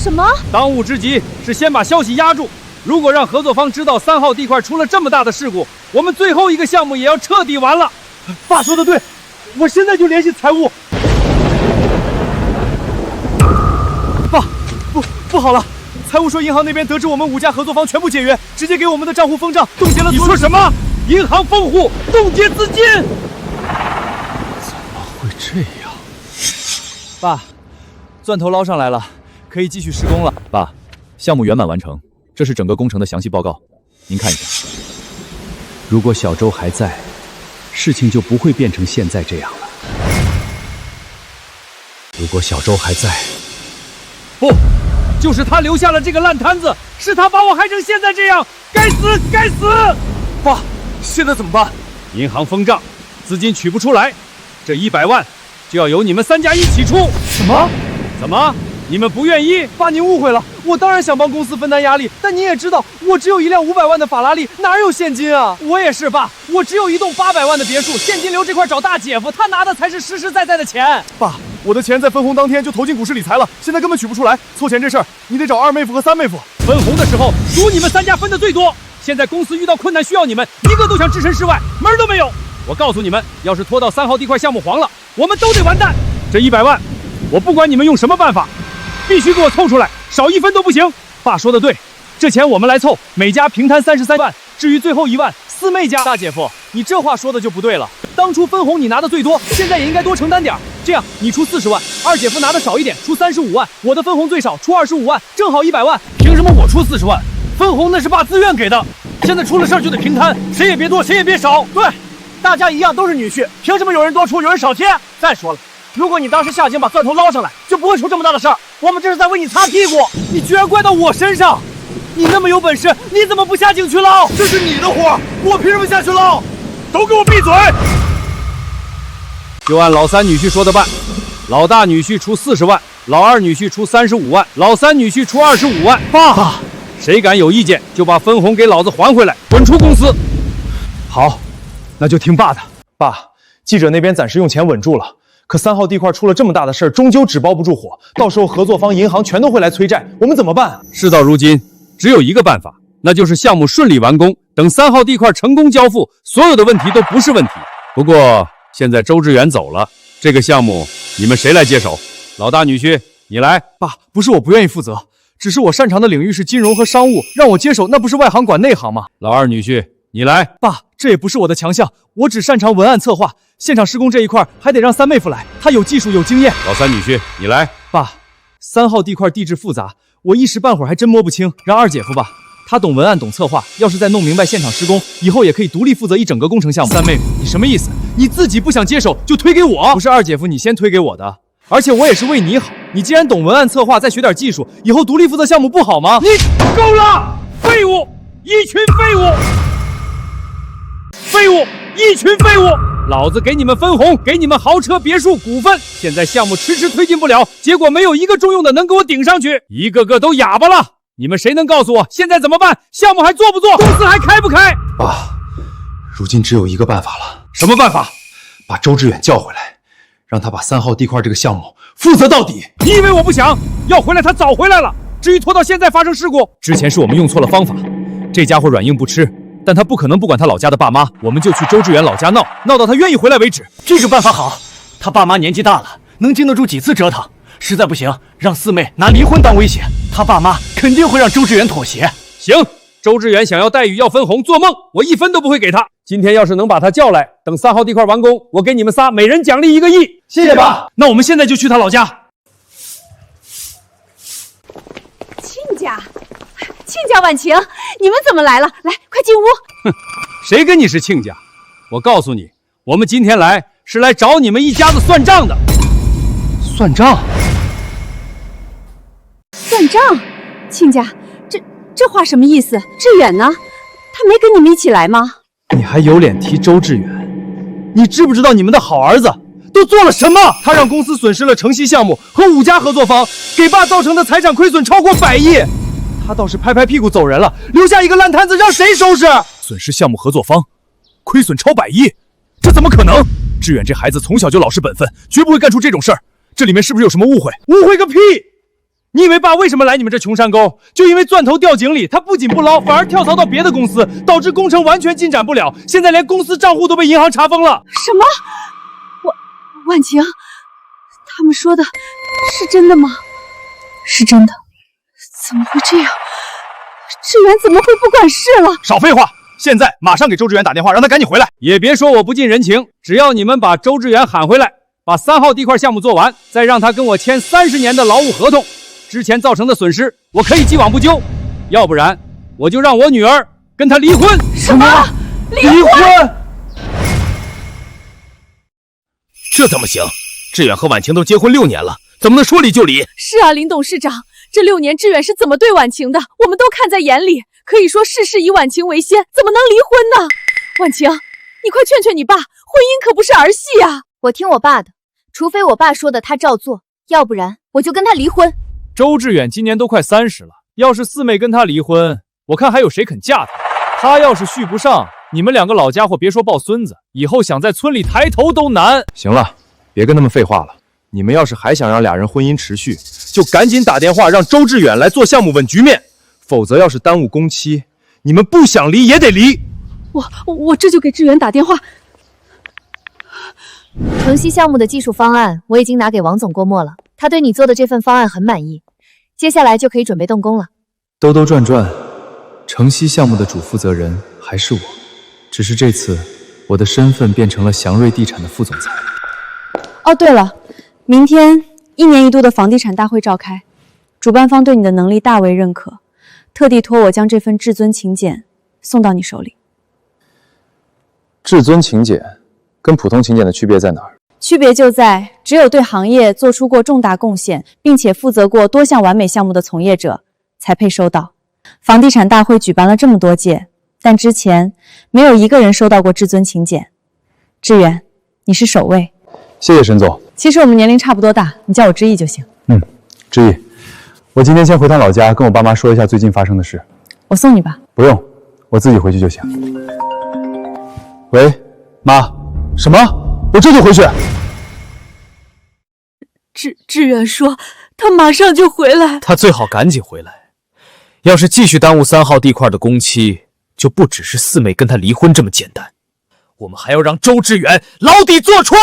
什么？当务之急是先把消息压住，如果让合作方知道3号地块出了这么大的事故，我们最后一个项目也要彻底完了。爸说的对，我现在就联系财务。爸，不好了！财务说银行那边得知我们5家合作方全部解约，直接给我们的账户封账，冻结了。你说什么？银行封户，冻结资金？怎么会这样？爸，钻头捞上来了，可以继续施工了。爸，项目圆满完成，这是整个工程的详细报告，您看一下。如果小周还在，事情就不会变成现在这样了。如果小周还在，不，就是他留下了这个烂摊子，是他把我害成现在这样，该死，该死！爸，现在怎么办？银行封账，资金取不出来，这100万就要由你们3家一起出。什么？怎么？你们不愿意？爸，您误会了，我当然想帮公司分担压力，但您也知道，我只有一辆500万的法拉利，哪有现金啊？我也是，爸，我只有一栋800万的别墅，现金流这块找大姐夫，他拿的才是实实在在的钱。爸，我的钱在分红当天就投进股市理财了，现在根本取不出来。凑钱这事儿，你得找2妹夫和3妹夫。分红的时候，属你们3家分的最多。现在公司遇到困难需要你们，一个都想置身事外，门儿都没有。我告诉你们，要是拖到3号地块项目黄了，我们都得完蛋。这100万，我不管你们用什么办法，必须给我凑出来，少1分都不行。爸说的对，这钱我们来凑，每家平摊33万。至于最后1万，四妹家。大姐夫，你这话说的就不对了。当初分红你拿的最多，现在也应该多承担点。这样，你出40万，二姐夫拿的少一点，出35万，我的分红最少，出25万，正好100万。凭什么我出40万？分红那是爸自愿给的，现在出了事儿就得平摊，谁也别多，谁也别少。对，大家一样都是女婿，凭什么有人多出，有人少贴？再说了，如果你当时下井把钻头捞上来，就不会出这么大的事儿。我们这是在为你擦屁股，你居然怪到我身上！你那么有本事，你怎么不下井去捞？这是你的活，我凭什么下去捞？都给我闭嘴！就按老三女婿说的办，老大女婿出40万，老二女婿出35万，老三女婿出25万。爸，谁敢有意见，就把分红给老子还回来，滚出公司！好，那就听爸的。爸，记者那边暂时用钱稳住了，可3号地块出了这么大的事儿，终究纸包不住火，到时候合作方银行全都会来催债，我们怎么办？事到如今，只有一个办法，那就是项目顺利完工，等3号地块成功交付，所有的问题都不是问题。不过现在周志远走了，这个项目你们谁来接手？老大女婿，你来。爸，不是我不愿意负责，只是我擅长的领域是金融和商务，让我接手那不是外行管内行吗？老二女婿，你来。爸，这也不是我的强项，我只擅长文案策划，现场施工这一块还得让三妹夫来，她有技术有经验。老三女婿，你来。爸，3号地块地质复杂，我一时半会儿还真摸不清，让二姐夫吧，他懂文案懂策划，要是再弄明白现场施工，以后也可以独立负责一整个工程项目。三妹夫，你什么意思？你自己不想接手就推给我？不是二姐夫你先推给我的，而且我也是为你好。你既然懂文案策划，再学点技术，以后独立负责项目不好吗？你够了！废物，一群废物！废物，一群废物！老子给你们分红，给你们豪车别墅股份，现在项目迟迟推进不了，结果没有一个中用的能给我顶上去，一个个都哑巴了。你们谁能告诉我现在怎么办？项目还做不做？公司还开不开？爸，如今只有一个办法了。什么办法？把周志远叫回来，让他把3号地块这个项目负责到底。你以为我不想要回来？他早回来了。至于拖到现在发生事故，之前是我们用错了方法。这家伙软硬不吃，但他不可能不管他老家的爸妈，我们就去周志远老家闹，闹到他愿意回来为止。这个办法好，他爸妈年纪大了，能经得住几次折腾。实在不行，让四妹拿离婚当威胁，他爸妈肯定会让周志远妥协。行，周志远想要待遇要分红，做梦，我1分都不会给他。今天要是能把他叫来，等3号地块完工，我给你们仨每人奖励1个亿。谢谢爸。那我们现在就去他老家。亲家婉晴，你们怎么来了？来，快进屋。哼，谁跟你是亲家？我告诉你，我们今天来是来找你们一家子算账的。算账？算账？亲家，这话什么意思？志远呢？他没跟你们一起来吗？你还有脸提周志远？你知不知道你们的好儿子都做了什么？他让公司损失了城西项目和5家合作方，给爸造成的财产亏损超过100亿。他倒是拍拍屁股走人了，留下一个烂摊子，让谁收拾？损失项目合作方，亏损超100亿，这怎么可能？志远这孩子从小就老实本分，绝不会干出这种事儿。这里面是不是有什么误会？误会个屁！你以为爸为什么来你们这穷山沟？就因为钻头掉井里，他不仅不捞，反而跳槽到别的公司，导致工程完全进展不了。现在连公司账户都被银行查封了。什么？婉晴，他们说的是真的吗？是真的。怎么会这样？志远怎么会不管事了？少废话！现在马上给周志远打电话，让他赶紧回来。也别说我不近人情，只要你们把周志远喊回来，把3号地块项目做完，再让他跟我签30年的劳务合同，之前造成的损失我可以既往不咎，要不然我就让我女儿跟他离婚。什么？离婚？这怎么行？志远和婉晴都结婚6年了，怎么能说离就离？是啊，林董事长，这6年志远是怎么对婉晴的，我们都看在眼里。可以说事事以婉晴为先，怎么能离婚呢？婉晴，你快劝劝你爸，婚姻可不是儿戏啊！我听我爸的，除非我爸说的他照做，要不然我就跟他离婚。周志远今年都快30了，要是四妹跟他离婚，我看还有谁肯嫁他？他要是续不上，你们2个老家伙别说抱孙子，以后想在村里抬头都难。行了，别跟他们废话了。你们要是还想让俩人婚姻持续，就赶紧打电话让周志远来做项目稳局面，否则要是耽误工期，你们不想离也得离。我这就给志远打电话。城西项目的技术方案我已经拿给王总过目了，他对你做的这份方案很满意，接下来就可以准备动工了。兜兜转转，城西项目的主负责人还是我，只是这次我的身份变成了祥瑞地产的副总裁。哦，对了，明天1年1度的房地产大会召开，主办方对你的能力大为认可，特地托我将这份至尊请柬送到你手里。至尊请柬跟普通请柬的区别在哪儿？区别就在只有对行业做出过重大贡献，并且负责过多项完美项目的从业者才配收到。房地产大会举办了这么多届，但之前没有一个人收到过至尊请柬。志远，你是首位。谢谢沈总。其实我们年龄差不多大，你叫我志毅就行。志毅，我今天先回趟老家，跟我爸妈说一下最近发生的事。我送你吧。不用，我自己回去就行。喂，妈，什么？我这就回去。志远说他马上就回来。他最好赶紧回来，要是继续耽误3号地块的工期，就不只是四妹跟他离婚这么简单，我们还要让周志远牢底坐穿。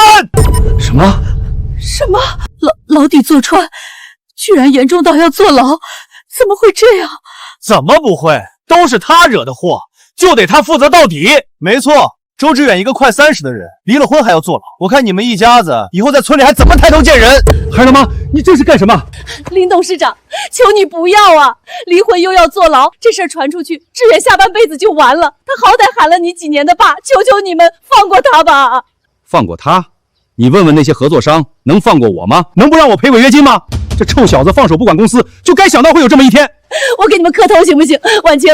什么？牢底坐穿，居然严重到要坐牢，怎么会这样？怎么不会？都是他惹的祸，就得他负责到底。没错，周志远一个快30的人，离了婚还要坐牢，我看你们一家子以后在村里还怎么抬头见人？孩儿他妈，你这是干什么？林董事长，求你不要啊！离婚又要坐牢，这事儿传出去，志远下半辈子就完了。他好歹喊了你几年的爸，求求你们放过他吧！放过他？你问问那些合作商，能放过我吗？能不让我赔违约金吗？这臭小子放手不管公司，就该想到会有这么一天。我给你们磕头行不行？婉清，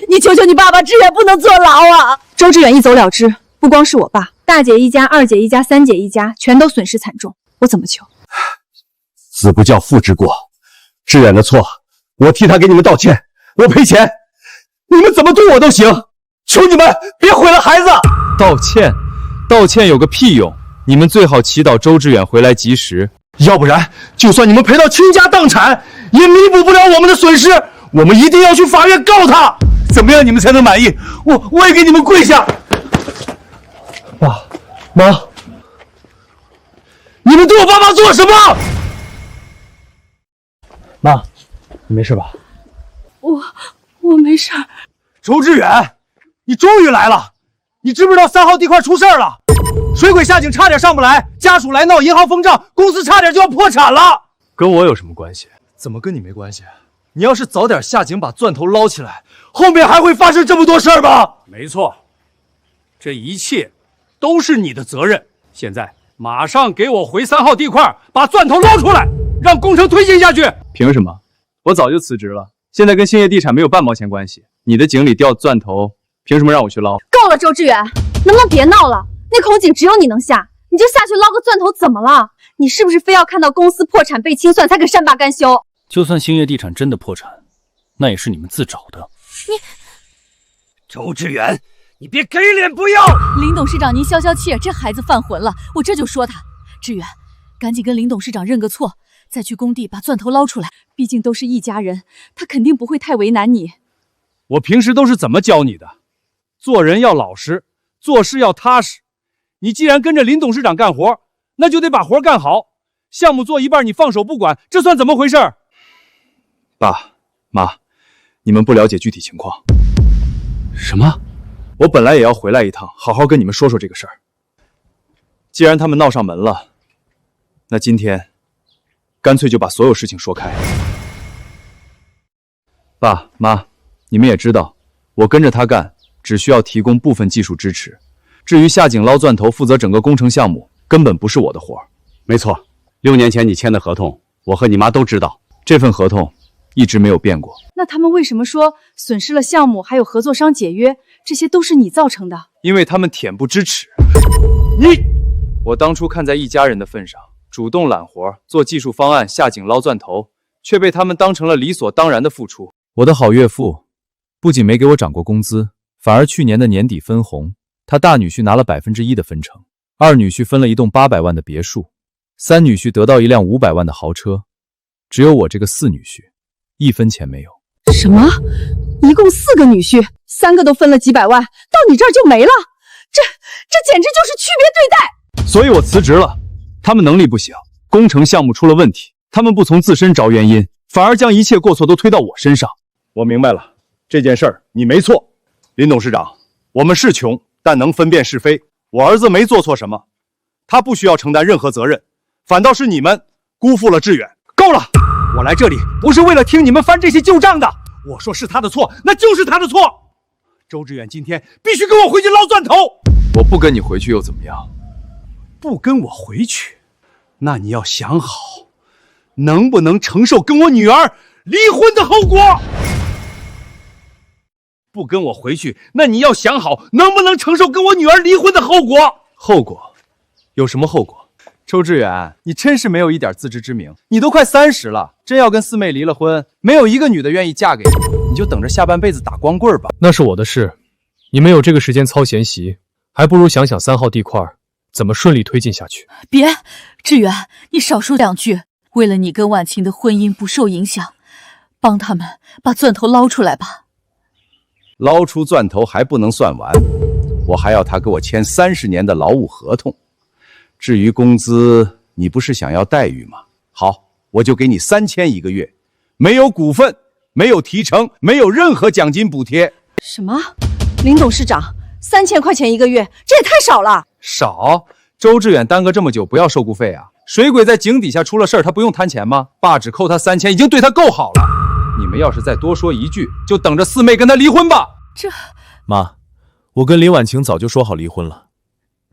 你求求你爸爸，志远不能坐牢啊！周志远一走了之，不光是我爸，大姐一家、二姐一家、三姐一家，全都损失惨重。我怎么求？子不教，父之过。志远的错，我替他给你们道歉，我赔钱，你们怎么对我都行。求你们别毁了孩子。道歉？道歉有个屁用！你们最好祈祷周志远回来及时，要不然，就算你们赔到倾家荡产，也弥补不了我们的损失。我们一定要去法院告他，怎么样你们才能满意？我也给你们跪下。爸妈，你们对我爸妈做什么？妈，你没事吧？我没事儿。周志远，你终于来了！你知不知道3号地块出事儿了？水鬼下井差点上不来，家属来闹银行封账，公司差点就要破产了。跟我有什么关系？怎么跟你没关系？你要是早点下井把钻头捞起来，后面还会发生这么多事儿吗？没错，这一切都是你的责任。现在马上给我回3号地块，把钻头捞出来，让工程推进下去。凭什么？我早就辞职了，现在跟兴业地产没有半毛钱关系。你的井里掉钻头，凭什么让我去捞？够了，周志远，能不能别闹了？那口井只有你能下，你就下去捞个钻头，怎么了？你是不是非要看到公司破产被清算才肯善罢甘休？就算兴业地产真的破产，那也是你们自找的。周志远，你别给脸不要！林董事长，您消消气，这孩子犯浑了，我这就说他。志远，赶紧跟林董事长认个错，再去工地把钻头捞出来。毕竟都是一家人，他肯定不会太为难你。我平时都是怎么教你的？做人要老实，做事要踏实。你既然跟着林董事长干活，那就得把活干好。项目做一半你放手不管，这算怎么回事？爸妈，你们不了解具体情况。什么？我本来也要回来一趟，好好跟你们说说这个事儿。既然他们闹上门了，那今天干脆就把所有事情说开。爸妈，你们也知道，我跟着他干，只需要提供部分技术支持。至于下井捞钻头，负责整个工程项目，根本不是我的活。没错，6年前你签的合同，我和你妈都知道。这份合同一直没有变过。那他们为什么说损失了项目，还有合作商解约，这些都是你造成的？因为他们恬不知耻。我当初看在一家人的份上，主动揽活，做技术方案，下井捞钻头，却被他们当成了理所当然的付出。我的好岳父不仅没给我涨过工资，反而去年的年底分红，他大女婿拿了1%的分成，二女婿分了一栋800万的别墅，三女婿得到一辆500万的豪车，只有我这个四女婿1分钱没有。什么？一共4个女婿，3个都分了几百万，到你这儿就没了？这简直就是区别对待！所以我辞职了。他们能力不行，工程项目出了问题，他们不从自身找原因，反而将一切过错都推到我身上。我明白了，这件事儿你没错，林董事长，我们是穷，但能分辨是非。我儿子没做错什么，他不需要承担任何责任，反倒是你们辜负了志远。够了！我来这里不是为了听你们翻这些旧账的。我说是他的错，那就是他的错。周志远今天必须跟我回去捞钻头。我不跟你回去又怎么样？不跟我回去，那你要想好，能不能承受跟我女儿离婚的后果？不跟我回去，那你要想好，能不能承受跟我女儿离婚的后果？后果？有什么后果？周志远，你真是没有一点自知之明。你都快30了，真要跟四妹离了婚，没有一个女的愿意嫁给你，你就等着下半辈子打光棍吧。那是我的事，你们有这个时间操闲习，还不如想想3号地块怎么顺利推进下去。别，志远，你少说2句。为了你跟婉晴的婚姻不受影响，帮他们把钻头捞出来吧。捞出钻头还不能算完，我还要他给我签30年的劳务合同。至于工资，你不是想要待遇吗？好，我就给你3000一个月，没有股份，没有提成，没有任何奖金补贴。什么？林董事长，3000块钱一个月，这也太少了。少？周志远耽搁这么久，不要受雇费啊？水鬼在井底下出了事儿，他不用摊钱吗？爸只扣他3000，已经对他够好了。你们要是再多说一句，就等着四妹跟他离婚吧。妈，我跟林婉晴早就说好离婚了，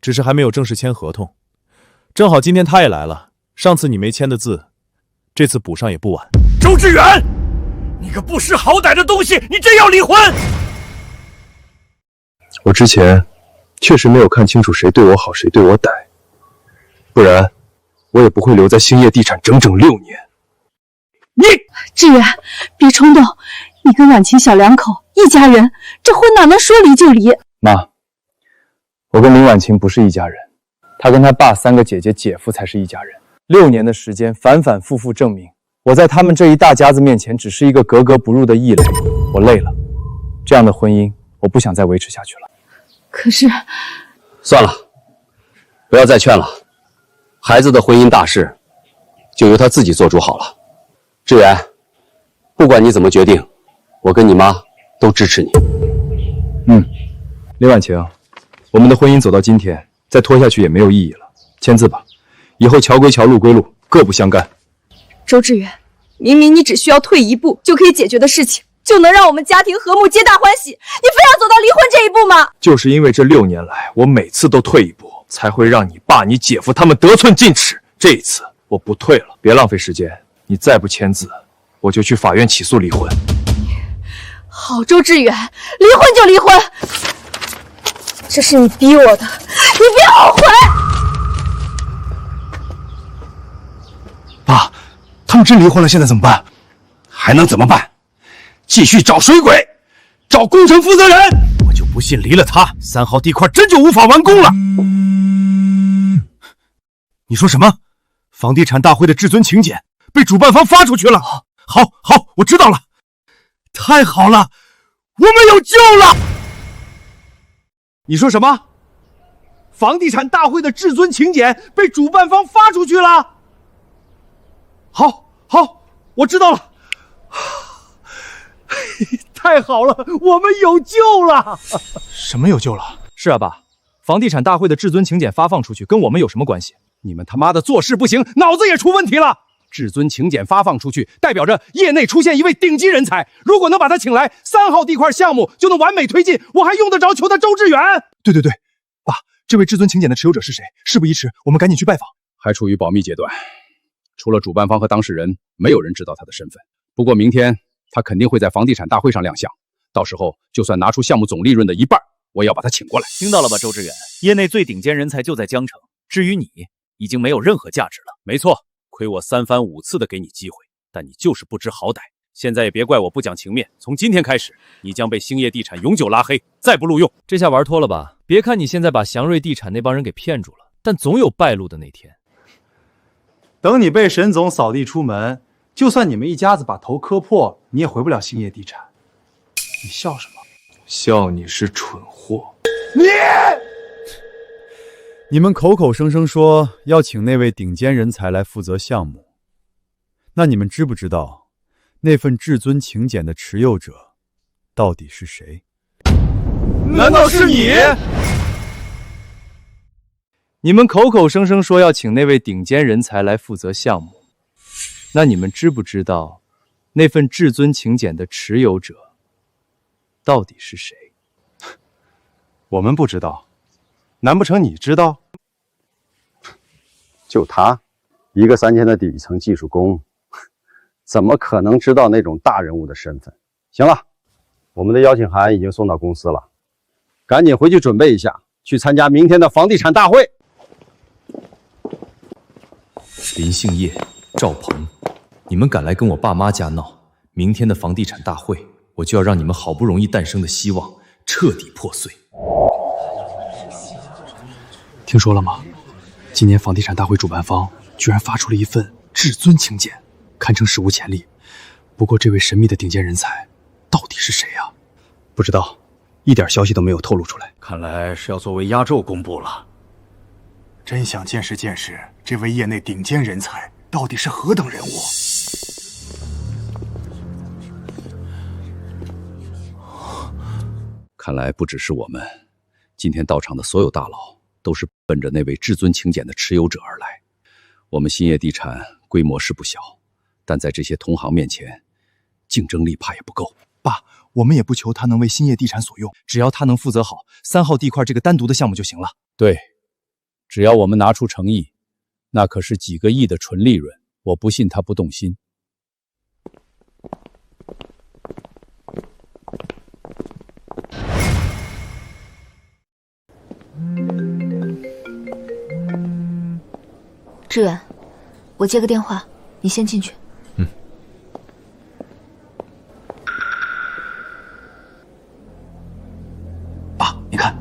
只是还没有正式签合同。正好今天他也来了，上次你没签的字，这次补上也不晚。周志远，你个不识好歹的东西，你真要离婚？我之前确实没有看清楚谁对我好，谁对我歹，不然我也不会留在兴业地产整整6年。志远，别冲动，你跟婉晴小两口一家人，这婚哪能说离就离？妈，我跟林婉晴不是一家人，她跟她爸3个姐姐姐夫才是一家人。6年的时间，反反复复证明，我在他们这一大家子面前只是一个格格不入的异类。我累了，这样的婚姻我不想再维持下去了。可是，算了，不要再劝了。孩子的婚姻大事，就由他自己做主好了。志远，不管你怎么决定，我跟你妈都支持你。林婉晴，我们的婚姻走到今天，再拖下去也没有意义了。签字吧，以后桥归桥，路归路，各不相干。周志远，明明你只需要退一步就可以解决的事情，就能让我们家庭和睦，皆大欢喜，你非要走到离婚这一步吗？就是因为这6年来，我每次都退一步，才会让你爸、你姐夫他们得寸进尺。这一次我不退了，别浪费时间。你再不签字，我就去法院起诉离婚。好，周志远，离婚就离婚，这是你逼我的，你别后悔。爸，他们真离婚了，现在怎么办？还能怎么办？继续找水鬼，找工程负责人。我就不信离了他，3号地块真就无法完工了。你说什么？房地产大会的至尊请柬被主办方发出去了。好，我知道了。太好了，我们有救了。你说什么？房地产大会的至尊请柬被主办方发出去了？好，我知道了。太好了，我们有救了。什么有救了？是啊，爸，房地产大会的至尊请柬发放出去，跟我们有什么关系？你们他妈的做事不行，脑子也出问题了。至尊请柬发放出去，代表着业内出现一位顶级人才。如果能把他请来，3号地块项目就能完美推进。我还用得着求他周志远？对，爸，这位至尊请柬的持有者是谁？事不宜迟，我们赶紧去拜访。还处于保密阶段，除了主办方和当事人，没有人知道他的身份。不过明天他肯定会在房地产大会上亮相，到时候就算拿出项目总利润的1半，我也要把他请过来。听到了吧，周志远，业内最顶尖人才就在江城，至于你，已经没有任何价值了。没错，亏我3番5次的给你机会，但你就是不知好歹。现在也别怪我不讲情面，从今天开始，你将被兴业地产永久拉黑，再不录用。这下玩脱了吧？别看你现在把祥瑞地产那帮人给骗住了，但总有败露的那天。等你被沈总扫地出门，就算你们一家子把头磕破，你也回不了兴业地产。你笑什么？笑你是蠢货。你们口口声声说要请那位顶尖人才来负责项目，那你们知不知道那份至尊请柬的持有者到底是谁？难道是你？你们口口声声说要请那位顶尖人才来负责项目，那你们知不知道那份至尊请柬的持有者到底是谁？我们不知道，难不成你知道？就他，一个3000的底层技术工，怎么可能知道那种大人物的身份？行了，我们的邀请函已经送到公司了，赶紧回去准备一下，去参加明天的房地产大会。林姓业、赵鹏，你们敢来跟我爸妈家闹，明天的房地产大会，我就要让你们好不容易诞生的希望彻底破碎。听说了吗？今年房地产大会主办方居然发出了一份至尊请柬，堪称史无前例。不过这位神秘的顶尖人才到底是谁啊？不知道，一点消息都没有透露出来。看来是要作为压轴公布了。真想见识见识这位业内顶尖人才到底是何等人物。看来不只是我们，今天到场的所有大佬都是奔着那位至尊请柬的持有者而来。我们兴业地产规模是不小，但在这些同行面前，竞争力怕也不够。爸，我们也不求他能为兴业地产所用，只要他能负责好3号地块这个单独的项目就行了。对，只要我们拿出诚意，那可是几个亿的纯利润，我不信他不动心。志远，我接个电话，你先进去。爸，你看，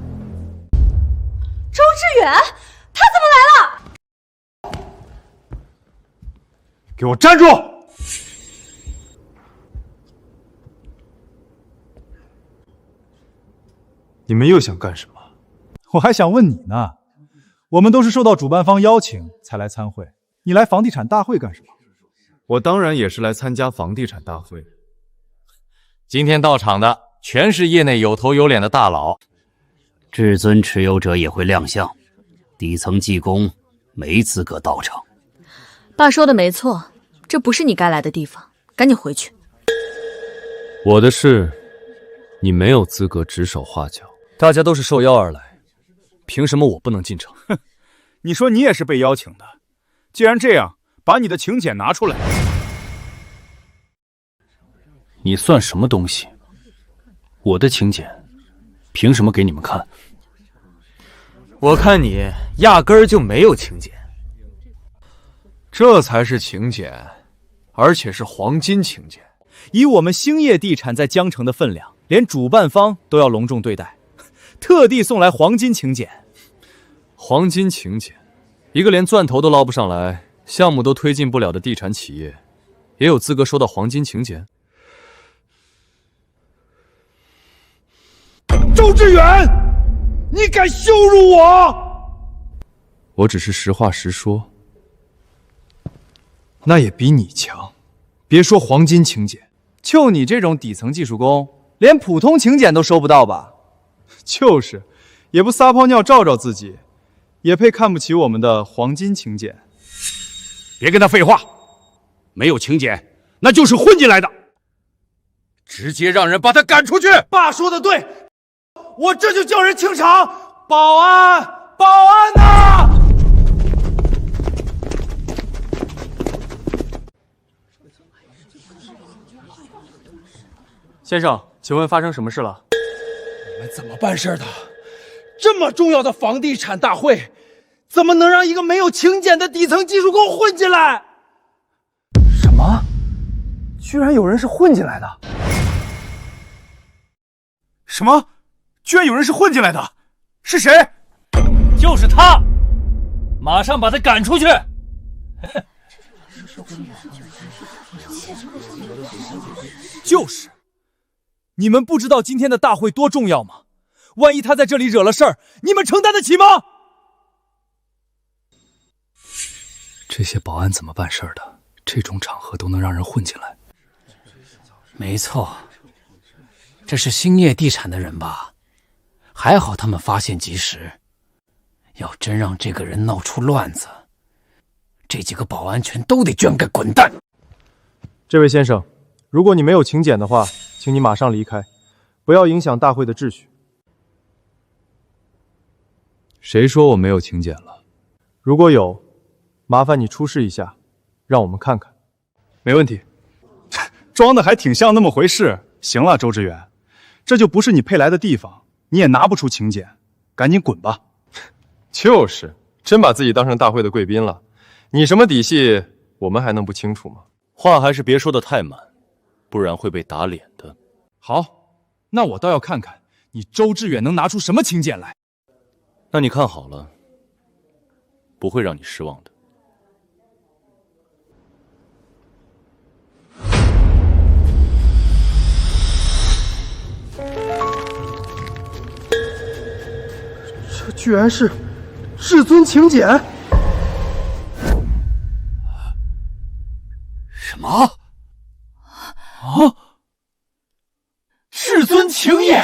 周志远，他怎么来了？给我站住！你们又想干什么？我还想问你呢。我们都是受到主办方邀请才来参会，你来房地产大会干什么？我当然也是来参加房地产大会。今天到场的全是业内有头有脸的大佬，至尊持有者也会亮相，底层技工没资格到场。爸说的没错，这不是你该来的地方，赶紧回去。我的事，你没有资格指手画脚。大家都是受邀而来，凭什么我不能进城？哼，你说你也是被邀请的，既然这样，把你的请柬拿出来。你算什么东西？我的请柬，凭什么给你们看？我看你压根儿就没有请柬，这才是请柬，而且是黄金请柬。以我们兴业地产在江城的分量，连主办方都要隆重对待，特地送来黄金请柬。黄金请柬，一个连钻头都捞不上来，项目都推进不了的地产企业，也有资格收到黄金请柬？周志远，你敢羞辱我！我只是实话实说。那也比你强。别说黄金请柬，就你这种底层技术工，连普通请柬都收不到吧？就是，也不撒泡尿照照自己，也配看不起我们的黄金请柬？别跟他废话，没有请柬，那就是混进来的，直接让人把他赶出去。爸说的对，我这就叫人清场。保安，保安呐！先生，请问发生什么事了？你们怎么办事的？这么重要的房地产大会，怎么能让一个没有请柬的底层技术工混进来？什么？居然有人是混进来的？什么？居然有人是混进来的？是谁？就是他！马上把他赶出去！就是，你们不知道今天的大会多重要吗？万一他在这里惹了事儿，你们承担得起吗？这些保安怎么办事的？这种场合都能让人混进来？没错，这是兴业地产的人吧？还好他们发现及时。要真让这个人闹出乱子，这几个保安全都得捐给滚蛋！这位先生，如果你没有请柬的话，请你马上离开，不要影响大会的秩序。谁说我没有请柬了？如果有，麻烦你出示一下，让我们看看。没问题，装的还挺像那么回事。行了，周志远，这就不是你配来的地方，你也拿不出请柬，赶紧滚吧。就是，真把自己当成大会的贵宾了。你什么底细，我们还能不清楚吗？话还是别说的太满，不然会被打脸的。好，那我倒要看看你周志远能拿出什么请柬来。那你看好了，不会让你失望的。这居然是至尊请柬！什么？啊！至尊请柬！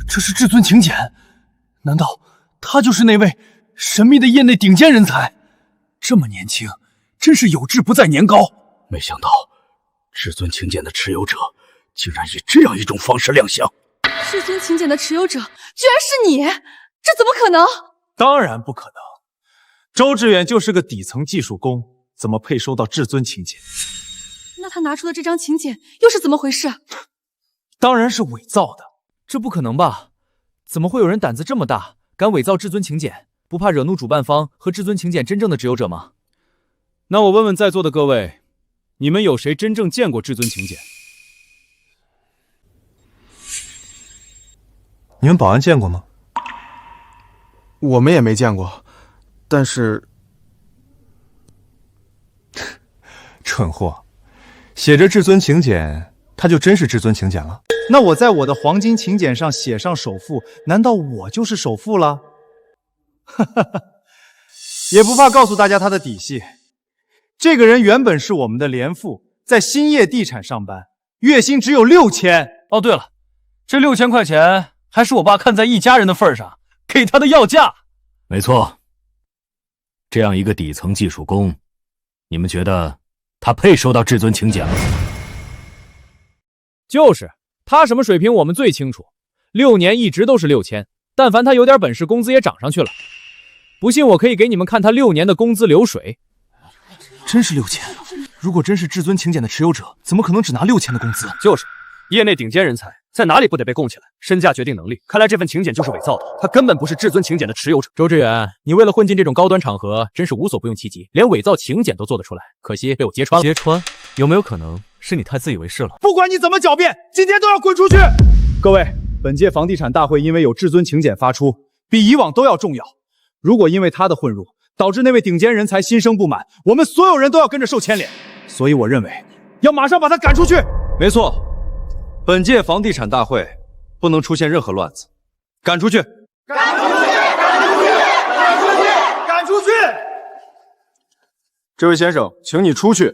这是至尊请柬？难道他就是那位神秘的业内顶尖人才？这么年轻，真是有志不在年高。没想到，至尊请柬的持有者竟然以这样一种方式亮相。至尊请柬的持有者居然是你，这怎么可能？当然不可能，周志远就是个底层技术工，怎么配收到至尊请柬？那他拿出的这张请柬又是怎么回事？当然是伪造的。这不可能吧？怎么会有人胆子这么大，敢伪造至尊请柬？不怕惹怒主办方和至尊请柬真正的持有者吗？那我问问在座的各位，你们有谁真正见过至尊请柬？你们保安见过吗？我们也没见过，但是蠢货，写着至尊请柬，他就真是至尊请柬了？那我在我的黄金请柬上写上首富，难道我就是首富了？哈哈哈，也不怕告诉大家他的底细。这个人原本是我们的连副，在兴业地产上班，月薪只有6000。哦，对了，这6000块钱还是我爸看在一家人的份上给他的要价。没错，这样一个底层技术工，你们觉得他配收到至尊请柬吗？就是，他什么水平我们最清楚。6年一直都是6000，但凡他有点本事，工资也涨上去了。不信我可以给你们看他6年的工资流水。真是6000，如果真是至尊请柬的持有者，怎么可能只拿6000的工资？就是，业内顶尖人才在哪里不得被供起来？身价决定能力，看来这份请柬就是伪造的，他根本不是至尊请柬的持有者。周志远，你为了混进这种高端场合，真是无所不用其极，连伪造请柬都做得出来，可惜被我揭穿了。揭穿？有没有可能是你太自以为是了？不管你怎么狡辩，今天都要滚出去！各位，本届房地产大会因为有至尊请柬发出，比以往都要重要。如果因为他的混入，导致那位顶尖人才心生不满，我们所有人都要跟着受牵连。所以我认为，要马上把他赶出去。没错，本届房地产大会不能出现任何乱子，赶出去！赶出去！赶出去！赶出去！赶出去！这位先生，请你出去，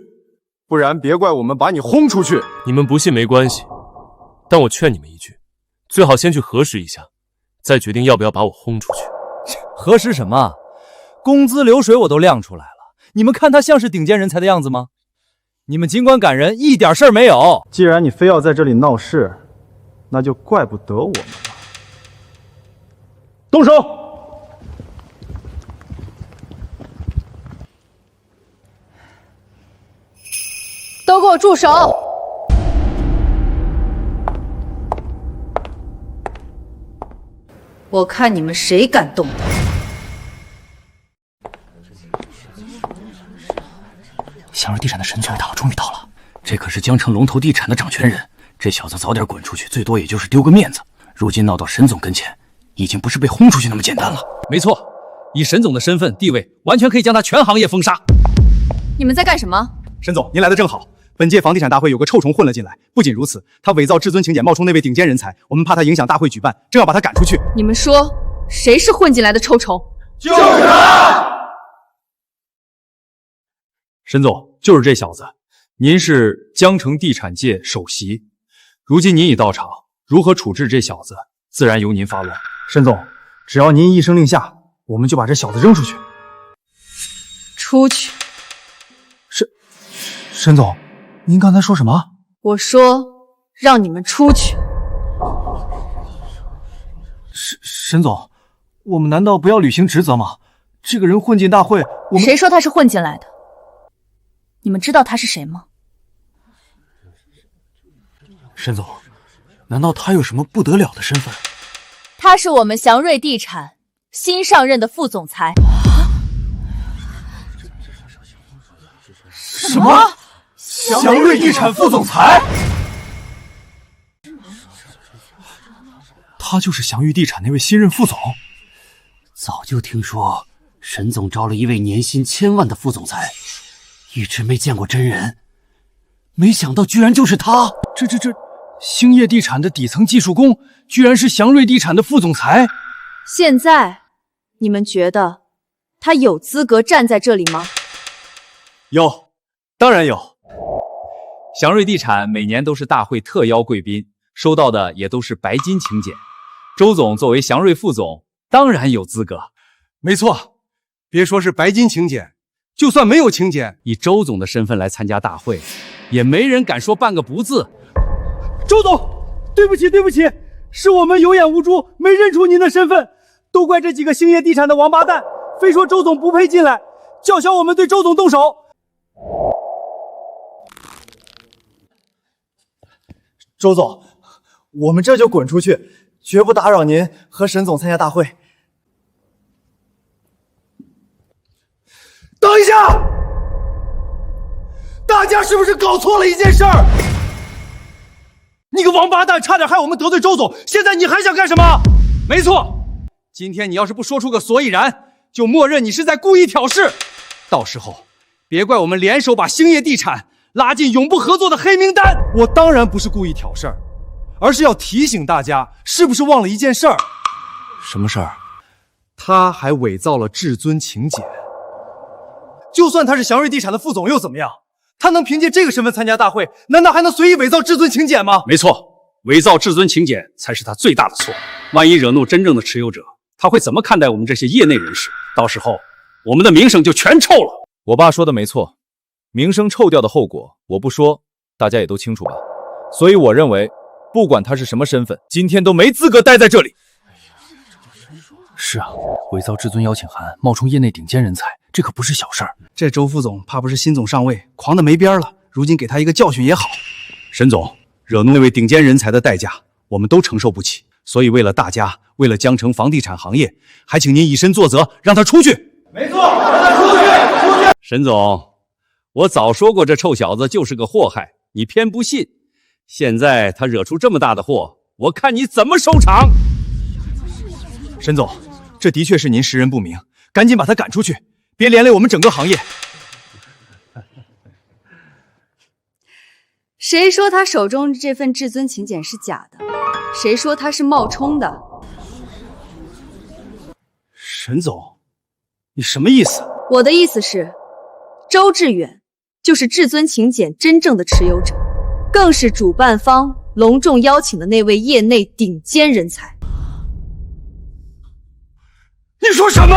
不然别怪我们把你轰出去。你们不信没关系，但我劝你们一句，最好先去核实一下，再决定要不要把我轰出去。核实什么？工资流水我都亮出来了，你们看他像是顶尖人才的样子吗？你们尽管赶人，一点事儿没有。既然你非要在这里闹事，那就怪不得我们了。动手！都给我住手！我看你们谁敢动他！祥瑞地产的神权塔终于到了，这可是江城龙头地产的掌权人，这小子早点滚出去，最多也就是丢个面子。如今闹到沈总跟前，已经不是被轰出去那么简单了。没错，以沈总的身份地位，完全可以将他全行业封杀。你们在干什么？沈总，您来的正好。本届房地产大会有个臭虫混了进来，不仅如此，他伪造至尊请柬，冒充那位顶尖人才，我们怕他影响大会举办，正要把他赶出去。你们说谁是混进来的臭虫？就是他！沈总，就是这小子。您是江城地产界首席，如今您已到场，如何处置这小子，自然由您发落。沈总，只要您一声令下，我们就把这小子扔出去。出去！沈总，您刚才说什么？我说让你们出去。沈总，我们难道不要履行职责吗？这个人混进大会，我们……谁说他是混进来的？你们知道他是谁吗？沈总，难道他有什么不得了的身份？他是我们祥瑞地产新上任的副总裁。什么？祥瑞地产副总裁？他就是祥瑞地产那位新任副总。早就听说沈总招了一位年薪1000万的副总裁，一直没见过真人，没想到居然就是他。这兴业地产的底层技术工，居然是祥瑞地产的副总裁。现在你们觉得他有资格站在这里吗？有，当然有。祥瑞地产每年都是大会特邀贵宾，收到的也都是白金请柬。周总作为祥瑞副总，当然有资格。没错，别说是白金请柬，就算没有请柬，以周总的身份来参加大会，也没人敢说半个不字。周总，对不起，是我们有眼无珠，没认出您的身份，都怪这几个兴业地产的王八蛋，非说周总不配进来，叫嚣我们对周总动手。周总，我们这就滚出去，绝不打扰您和沈总参加大会。等一下，大家是不是搞错了一件事儿？你个王八蛋，差点害我们得罪周总，现在你还想干什么？没错，今天你要是不说出个所以然，就默认你是在故意挑事。到时候别怪我们联手把兴业地产拉进永不合作的黑名单。我当然不是故意挑事儿，而是要提醒大家，是不是忘了一件事儿？什么事儿？他还伪造了至尊请柬。就算他是祥瑞地产的副总又怎么样？他能凭借这个身份参加大会，难道还能随意伪造至尊请柬吗？没错，伪造至尊请柬才是他最大的错。万一惹怒真正的持有者，他会怎么看待我们这些业内人士？到时候我们的名声就全臭了。我爸说的没错，名声臭掉的后果，我不说，大家也都清楚吧。所以我认为，不管他是什么身份，今天都没资格待在这里。是啊，伪造至尊邀请函，冒充业内顶尖人才，这可不是小事儿。这周副总怕不是新总上位，狂得没边了。如今给他一个教训也好。沈总，惹怒那位顶尖人才的代价，我们都承受不起。所以为了大家，为了江城房地产行业，还请您以身作则，让他出去。没错，让他出去。沈总，我早说过这臭小子就是个祸害，你偏不信。现在他惹出这么大的祸，我看你怎么收场。沈总，这的确是您识人不明，赶紧把他赶出去，别连累我们整个行业。谁说他手中这份至尊请柬是假的？谁说他是冒充的？沈总，你什么意思？我的意思是，周志远就是至尊请柬真正的持有者，更是主办方隆重邀请的那位业内顶尖人才。你说什么？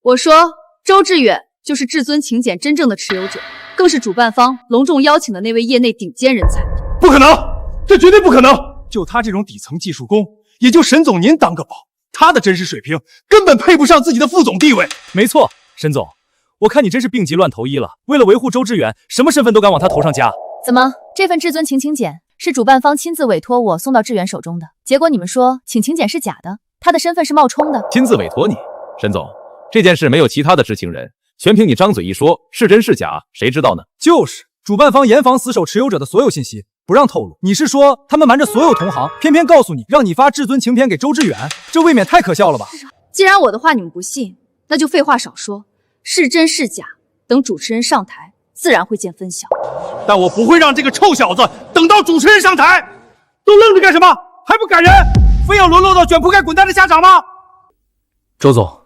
我说周志远就是至尊请柬真正的持有者，更是主办方隆重邀请的那位业内顶尖人才。不可能，这绝对不可能！就他这种底层技术工，也就沈总您当个宝，他的真实水平根本配不上自己的副总地位。没错，沈总，我看你真是病急乱投医了。为了维护周志远，什么身份都敢往他头上加。怎么，这份至尊请柬是主办方亲自委托我送到志远手中的？结果你们说请柬是假的，他的身份是冒充的。亲自委托你，沈总，这件事没有其他的知情人，全凭你张嘴一说，是真是假，谁知道呢？就是主办方严防死守持有者的所有信息，不让透露。你是说他们瞒着所有同行，偏偏告诉你，让你发至尊请柬给周志远？这未免太可笑了吧？既然我的话你们不信，那就废话少说，是真是假，等主持人上台，自然会见分晓。但我不会让这个臭小子等到主持人上台，都愣着干什么？还不赶人？非要沦落到卷铺盖滚蛋的下场吗？周总，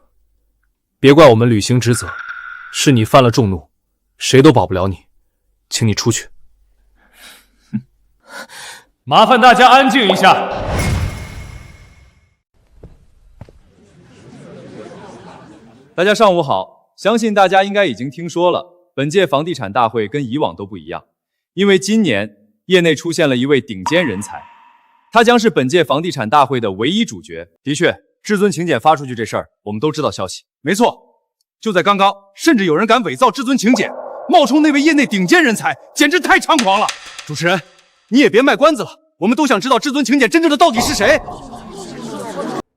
别怪我们履行职责，是你犯了众怒，谁都保不了你，请你出去。麻烦大家安静一下。大家上午好，相信大家应该已经听说了，本届房地产大会跟以往都不一样，因为今年业内出现了一位顶尖人才，他将是本届房地产大会的唯一主角。的确，至尊请柬发出去这事儿，我们都知道消息。没错，就在刚刚，甚至有人敢伪造至尊请柬，冒充那位业内顶尖人才，简直太猖狂了。主持人，你也别卖关子了，我们都想知道至尊请柬真正的到底是谁。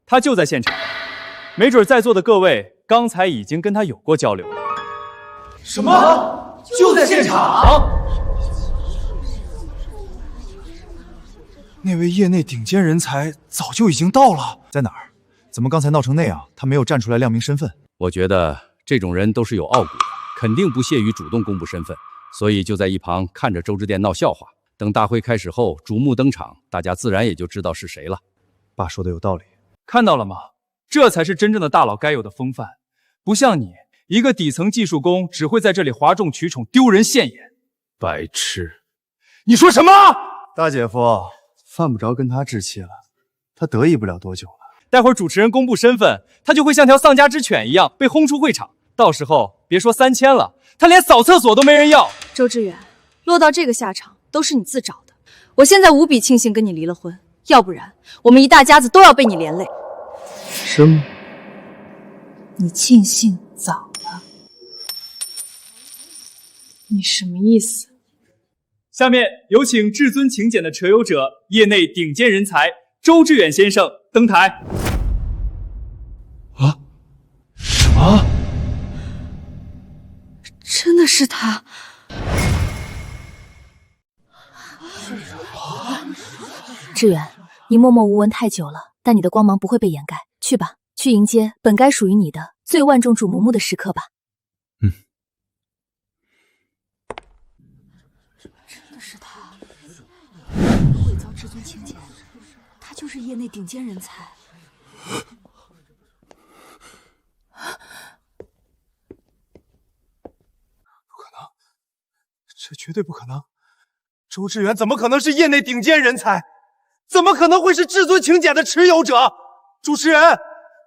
他就在现场，没准在座的各位刚才已经跟他有过交流。什么？就在现场？那位业内顶尖人才早就已经到了，在哪儿？怎么刚才闹成那样？他没有站出来亮明身份。我觉得这种人都是有傲骨的，肯定不屑于主动公布身份，所以就在一旁看着周之殿闹笑话。等大会开始后，瞩目登场，大家自然也就知道是谁了。爸说的有道理，看到了吗？这才是真正的大佬该有的风范，不像你一个底层技术工，只会在这里哗众取宠，丢人现眼。白痴！你说什么？大姐夫，犯不着跟他置气了，他得意不了多久了。待会儿主持人公布身份，他就会像条丧家之犬一样被轰出会场。到时候别说3000了，他连扫厕所都没人要。周志远，落到这个下场都是你自找的。我现在无比庆幸跟你离了婚，要不然我们一大家子都要被你连累。什么？你庆幸早了？你什么意思？下面有请至尊请柬的持有者，业内顶尖人才周志远先生登台。什么？真的是他！志远，你默默无闻太久了，但你的光芒不会被掩盖。去吧，去迎接本该属于你的最万众瞩目的时刻吧。真的是他，伪造至尊请柬，他就是业内顶尖人才。这绝对不可能！周志远怎么可能是业内顶尖人才？怎么可能会是至尊请柬的持有者？主持人，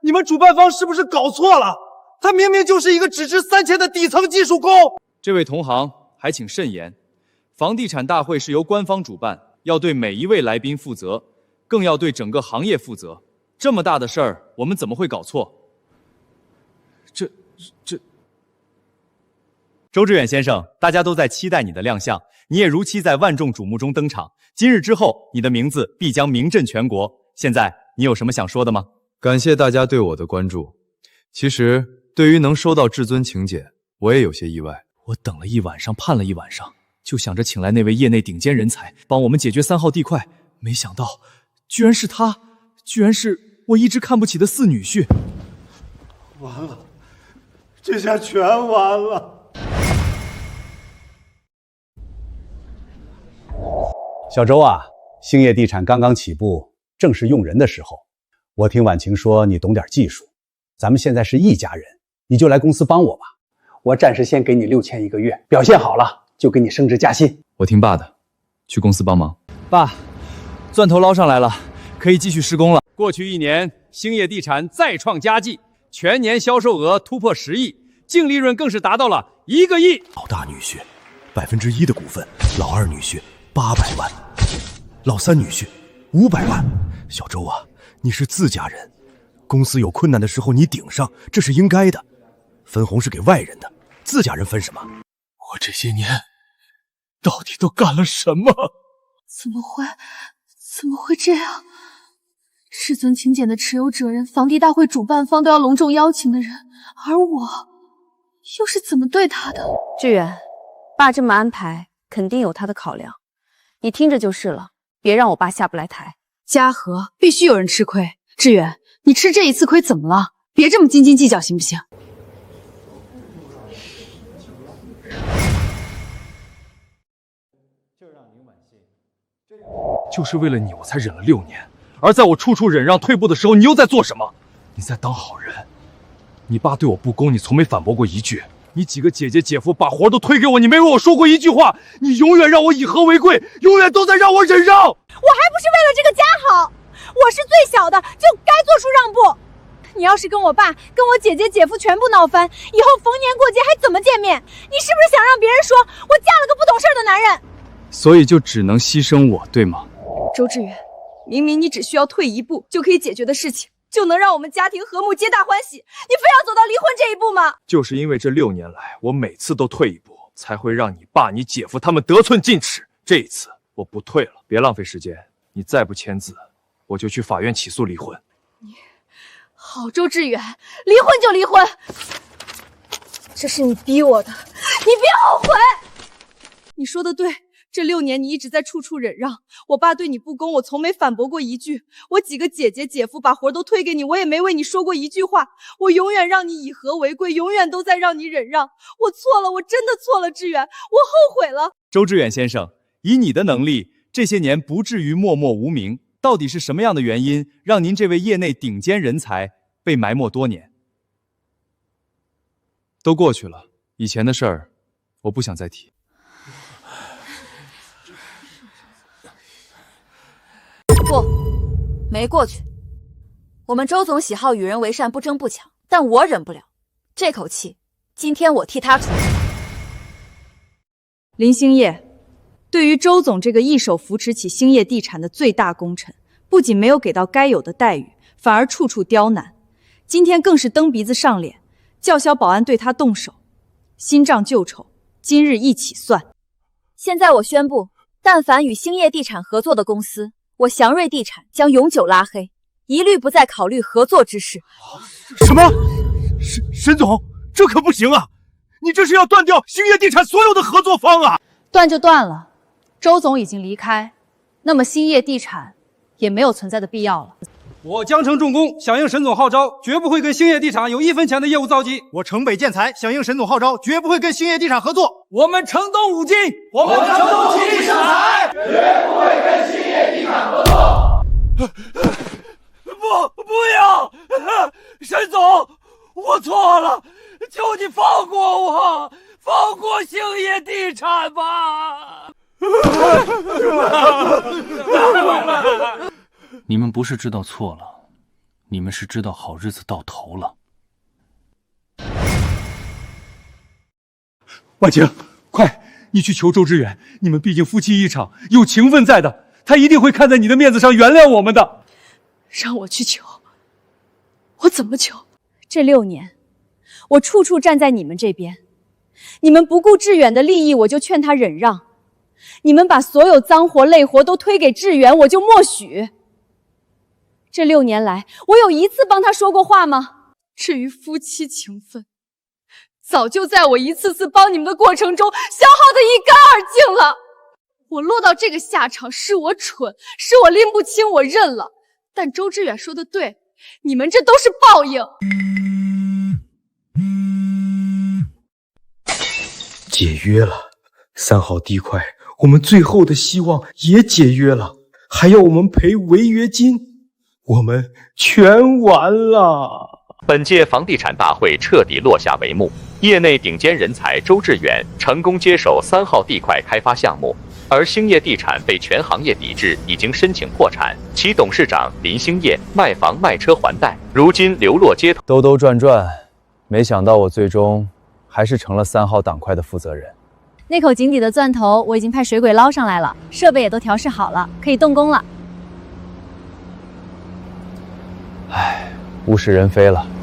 你们主办方是不是搞错了？他明明就是一个只值3000的底层技术工。这位同行还请慎言，房地产大会是由官方主办，要对每一位来宾负责，更要对整个行业负责。这么大的事儿，我们怎么会搞错？周志远先生，大家都在期待你的亮相，你也如期在万众瞩目中登场。今日之后，你的名字必将名震全国。现在，你有什么想说的吗？感谢大家对我的关注。其实，对于能收到至尊请柬，我也有些意外。我等了一晚上，盼了一晚上，就想着请来那位业内顶尖人才，帮我们解决3号地块。没想到，居然是他，居然是我一直看不起的4女婿。完了，这下全完了。小周啊，兴业地产刚刚起步，正是用人的时候。我听婉晴说你懂点技术，咱们现在是一家人，你就来公司帮我吧。我暂时先给你6000一个月，表现好了就给你升职加薪。我听爸的，去公司帮忙。爸，钻头捞上来了，可以继续施工了。过去1年，兴业地产再创佳绩，全年销售额突破10亿，净利润更是达到了1个亿。老大女婿1%的股份，老二女婿800万，老三女婿500万。小周啊，你是自家人，公司有困难的时候你顶上，这是应该的。分红是给外人的，自家人分什么？我这些年到底都干了什么？怎么会这样？至尊请柬的持有者人，房地大会主办方都要隆重邀请的人，而我又是怎么对他的？志远，爸这么安排，肯定有他的考量，你听着就是了，别让我爸下不来台。嘉禾必须有人吃亏，志远，你吃这一次亏怎么了？别这么斤斤计较行不行？就是为了你，我才忍了6年。而在我处处忍让退步的时候，你又在做什么？你在当好人。你爸对我不公，你从没反驳过一句。你几个姐姐姐夫把活都推给我，你没为我说过一句话。你永远让我以和为贵，永远都在让我忍让。我还不是为了这个家好，我是最小的，就该做出让步。你要是跟我爸、跟我姐姐、姐夫全部闹翻，以后逢年过节还怎么见面？你是不是想让别人说我嫁了个不懂事的男人？所以就只能牺牲我，对吗？周志远，明明你只需要退一步就可以解决的事情，就能让我们家庭和睦、皆大欢喜，你非要走到离婚这一步吗？就是因为这6年来，我每次都退一步，才会让你爸、你姐夫他们得寸进尺。这一次我不退了，别浪费时间。你再不签字，我就去法院起诉离婚。好，周志远，离婚就离婚，这是你逼我的，你别后悔。你说的对，这6年你一直在处处忍让，我爸对你不公，我从没反驳过一句。我几个姐姐姐夫把活都推给你，我也没为你说过一句话。我永远让你以和为贵，永远都在让你忍让。我错了，我真的错了，志远，我后悔了。周志远先生，以你的能力，这些年不至于默默无名。到底是什么样的原因，让您这位业内顶尖人才被埋没多年？都过去了，以前的事儿，我不想再提。不，没过去。我们周总喜好与人为善，不争不抢，但我忍不了这口气。今天我替他出气。林兴业，对于周总这个一手扶持起兴业地产的最大功臣，不仅没有给到该有的待遇，反而处处刁难。今天更是蹬鼻子上脸，叫嚣保安对他动手。新账旧仇，今日一起算。现在我宣布，但凡与兴业地产合作的公司，我祥瑞地产将永久拉黑，一律不再考虑合作之事。什么？沈总，这可不行啊！你这是要断掉兴业地产所有的合作方啊！断就断了，周总已经离开，那么兴业地产也没有存在的必要了。我江城重工响应沈总号召，绝不会跟兴业地产有1分钱的业务遭际。我城北建材响应沈总号召，绝不会跟兴业地产合作。我们城东五金，我们城东奇力生财，绝不会跟兴业地产合作。不要，沈总，我错了，求你放过我，放过兴业地产吧。你们不是知道错了，你们是知道好日子到头了。婉晴，快，你去求周志远，你们毕竟夫妻一场，有情分在的，他一定会看在你的面子上原谅我们的。让我去求，我怎么求？这6年，我处处站在你们这边，你们不顾志远的利益，我就劝他忍让；你们把所有脏活累活都推给志远，我就默许。这6年来，我有一次帮他说过话吗？至于夫妻情分，早就在我一次次帮你们的过程中消耗得一干二净了。我落到这个下场，是我蠢，是我拎不清，我认了。但周志远说的对，你们这都是报应。解约了，3号地块，我们最后的希望也解约了，还要我们赔违约金，我们全完了。本届房地产大会彻底落下帷幕，业内顶尖人才周志远成功接手3号地块开发项目，而兴业地产被全行业抵制，已经申请破产，其董事长林兴业卖房卖车还贷，如今流落街头。兜兜转转，没想到我最终还是成了3号党块的负责人。那口井底的钻头我已经派水鬼捞上来了，设备也都调试好了，可以动工了。唉，物是人非了。